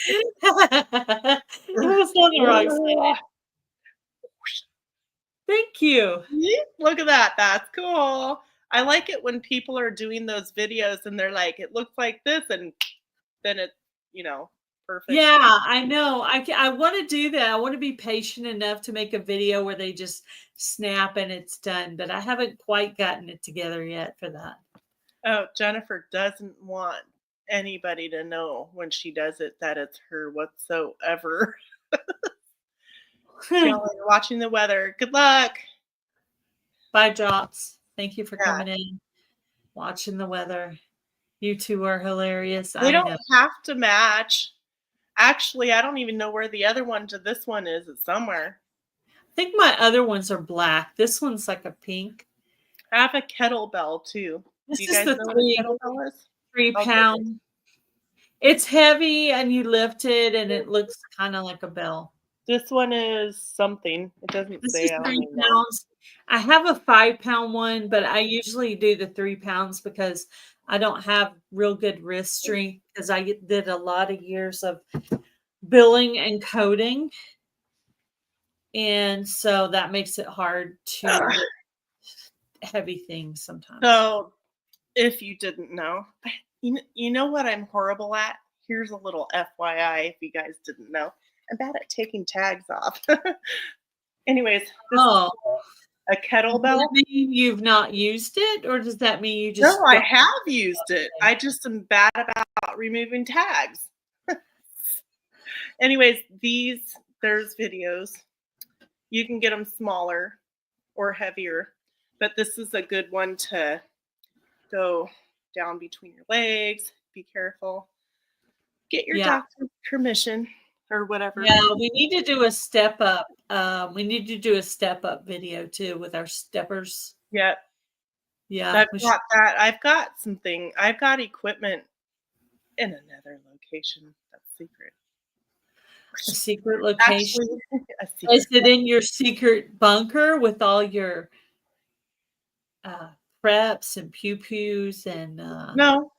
was on the wrong side. Thank you. Look at that. That's cool. I like it when people are doing those videos and they're like, it looks like this, and then it's, perfect. Yeah, I know. I want to do that. I want to be patient enough to make a video where they just snap and it's done, but I haven't quite gotten it together yet for that. Oh, Jennifer doesn't want anybody to know when she does it that it's her whatsoever. Y'all are watching the weather. Good luck. Bye, Drops. Thank you for Yeah. coming in, watching the weather. You two are hilarious. They I don't know. have to match. Actually, I don't even know where the other one to this one is. It's somewhere. I think my other ones are black. This one's like a pink. I have a kettlebell too. This Do you is guys the know what a kettlebell is? 3-pound. It's heavy and you lift it and it looks kind of like a bell. This one is something. It doesn't This say. is I don't 3 even know. pounds. I have a 5-pound one, but I usually do the 3 pounds because I don't have real good wrist strength because I did a lot of years of billing and coding. And so that makes it hard to lift heavy things sometimes. So, if you didn't know, you know what I'm horrible at? Here's a little FYI if you guys didn't know. I'm bad at taking tags off. Anyways, this Oh, is a does kettlebell. that mean you've not used it, or does that mean you just No, I don't? have used it. I just am bad about removing tags. Anyways, there's videos. You can get them smaller or heavier, but this is a good one to go down between your legs. Be careful. Get your Yeah. doctor's permission or whatever. Yeah, we need to do a step up. We need to do a step up video too with our steppers. Yeah. Yeah, I've we got that. I've got something. I've got equipment in another location. That's secret. a secret location. Actually, a Is secret. it in your secret bunker with all your preps and pew-pews and No,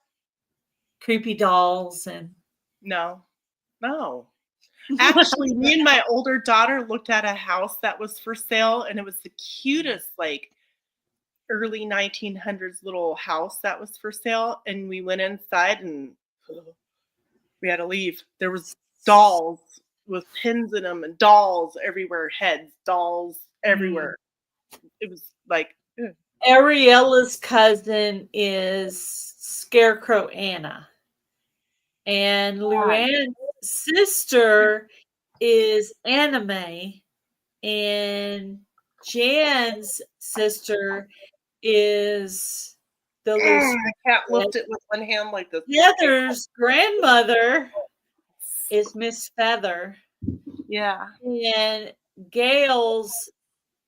creepy dolls and no. Actually, me and my older daughter looked at a house that was for sale, and it was the cutest, like early 1900s little house that was for sale. And we went inside, and we had to leave. There was dolls with pins in them, and dolls everywhere, heads, dolls everywhere. It was like, ugh. Ariella's cousin is Scarecrow Anna. And Luann's sister is Anime. And Jan's sister is the little I can't lift it with one hand like this. Heather's grandmother is Miss Feather. Yeah. And Gail's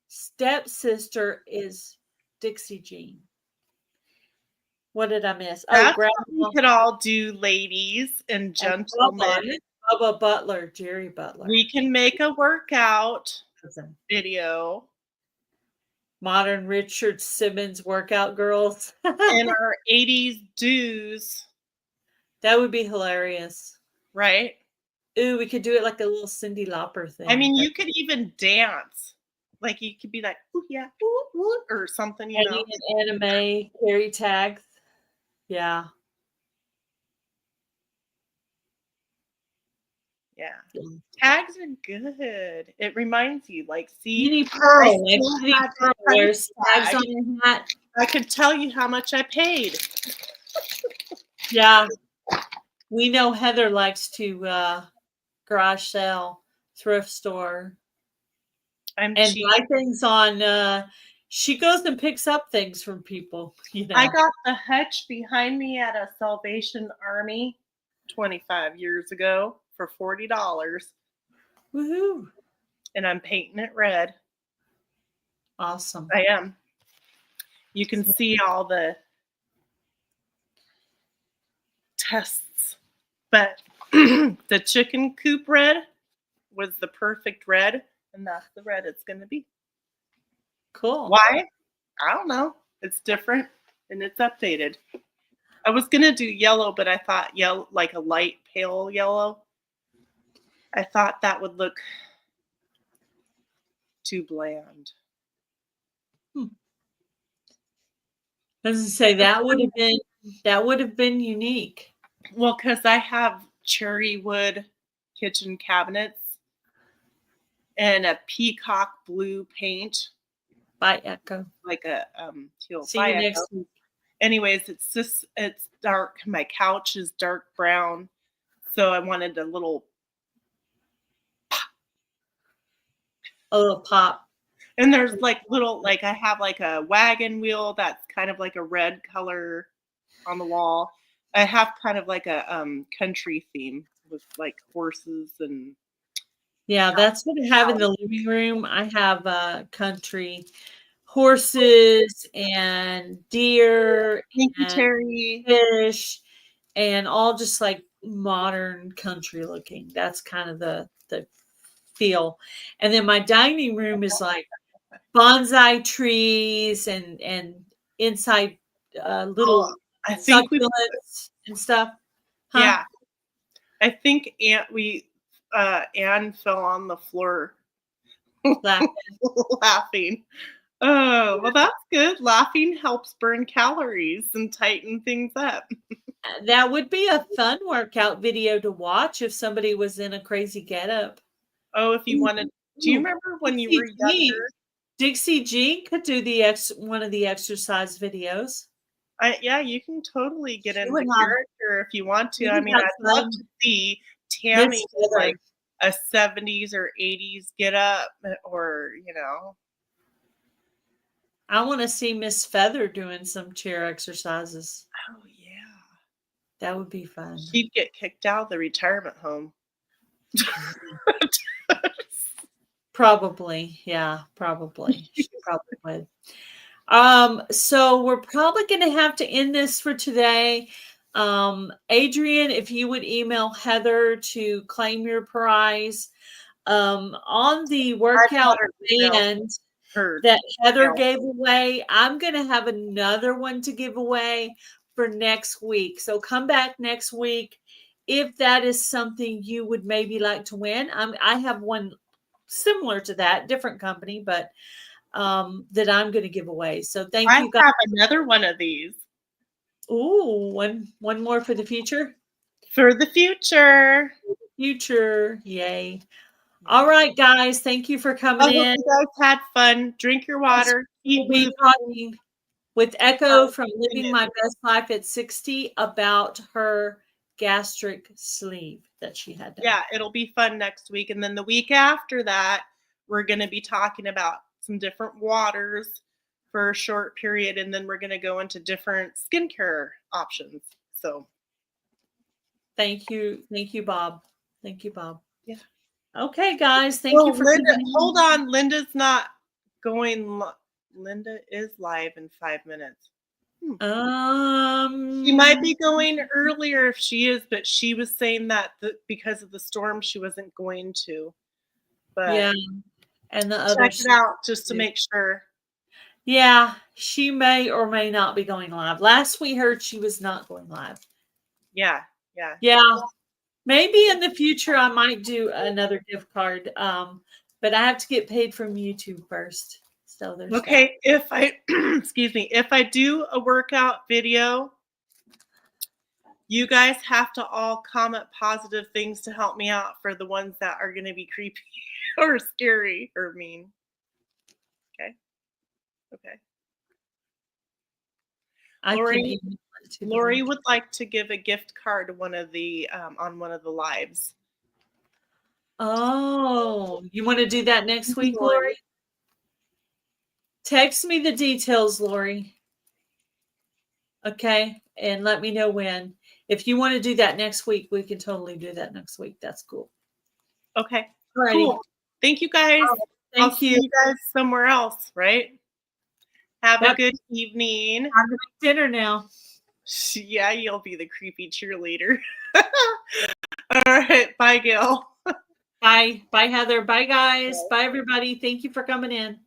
stepsister is Dixie Jean. What did I miss? That's Oh, what we could all do, ladies and gentlemen. Bubba Butler, Jerry Butler. We can make a workout video. Modern Richard Simmons workout girls. In our 80s dues. That would be hilarious. Right? Ooh, we could do it like a little Cyndi Lauper thing. I mean, you could even dance. Like, you could be like, ooh, yeah, ooh, ooh, or something, you know. An anime, carry tags. Yeah. Yeah. Tags are good. It reminds you, like, see, Minnie Pearl. Wears tags on your hat. I could tell you how much I paid. Yeah. We know Heather likes to garage sale, thrift store, and buy things on. She goes and picks up things from people. You know. I got the hutch behind me at a Salvation Army 25 years ago for $40. Woohoo! And I'm painting it red. Awesome. I am. You can see all the tests, but the chicken coop red was the perfect red, and that's the red it's going to be. Cool. Why? I don't know. It's different and it's updated. I was going to do yellow, but I thought yellow, like a light pale yellow. I thought that would look too bland. Doesn't say that would have been unique. Well, because I have cherry wood kitchen cabinets and a peacock blue paint, By Echo. like a teal. See you next week. Anyways, it's dark. My couch is dark brown, so I wanted a little pop. And there's like little, like I have like a wagon wheel that's kind of like a red color on the wall. I have kind of like a country theme with like horses and. Yeah, that's what I have in the living room. I have country horses and deer and fish and all just like modern country looking. That's kind of the feel. And then my dining room is like bonsai trees and inside little succulents and stuff. Huh? Yeah. I think Anne fell on the floor laughing. Oh, well, that's good. Laughing helps burn calories and tighten things up. That would be a fun workout video to watch if somebody was in a crazy getup. Oh, if you wanted. Do you remember when you were younger? Dixie Jean could do one of the exercise videos. Yeah, you can totally get into character if you want to. I mean, I'd love to see Tammy with like a 70s or 80s get up, or, you know. I want to see Miss Feather doing some chair exercises. Oh, yeah. That would be fun. She'd get kicked out of the retirement home. Probably. Yeah, probably. She probably would. So we're probably going to have to end this for today. Adrian, if you would email Heather to claim your prize. On the workout band that Heather gave away, I'm going to have another one to give away for next week. So come back next week if that is something you would maybe like to win. I have one similar to that, different company, but that I'm going to give away. So thank you guys. I have another one of these. Ooh, one more for the future. For the future. Yay. All right, guys. Thank you for coming in. You guys had fun. Drink your water. We'll be talking with Echo from Living My Best Life at 60 about her gastric sleeve that she had done. Yeah, it'll be fun next week. And then the week after that, we're going to be talking about some different waters for a short period. And then we're going to go into different skincare options. So. Thank you. Thank you, Bob. Thank you, Bob. Yeah. Okay, guys. Thank you for Linda. Hold on. Linda's not going. Linda is live in 5 minutes. She might be going earlier if she is, but she was saying that because of the storm, she wasn't going to. But yeah, and the check it out just to make sure. Yeah, she may or may not be going live. Last we heard, she was not going live. Yeah. Maybe in the future I might do another gift card, but I have to get paid from YouTube first. So there's okay. If I excuse me, if I do a workout video, you guys have to all comment positive things to help me out for the ones that are going to be creepy or scary or mean. Okay. Lori would like to give a gift card to one of the on one of the lives. Oh, you want to do that next week, Lori? Text me the details, Lori. Okay, and let me know when. If you want to do that next week, we can totally do that next week. That's cool. Okay. Alrighty. Cool. Thank you, guys. Thank you. See you guys somewhere else, right? Have a good evening. I'm going to dinner now. Yeah, you'll be the creepy cheerleader. All right. Bye, Gail. Bye. Bye, Heather. Bye, guys. Bye, everybody. Thank you for coming in.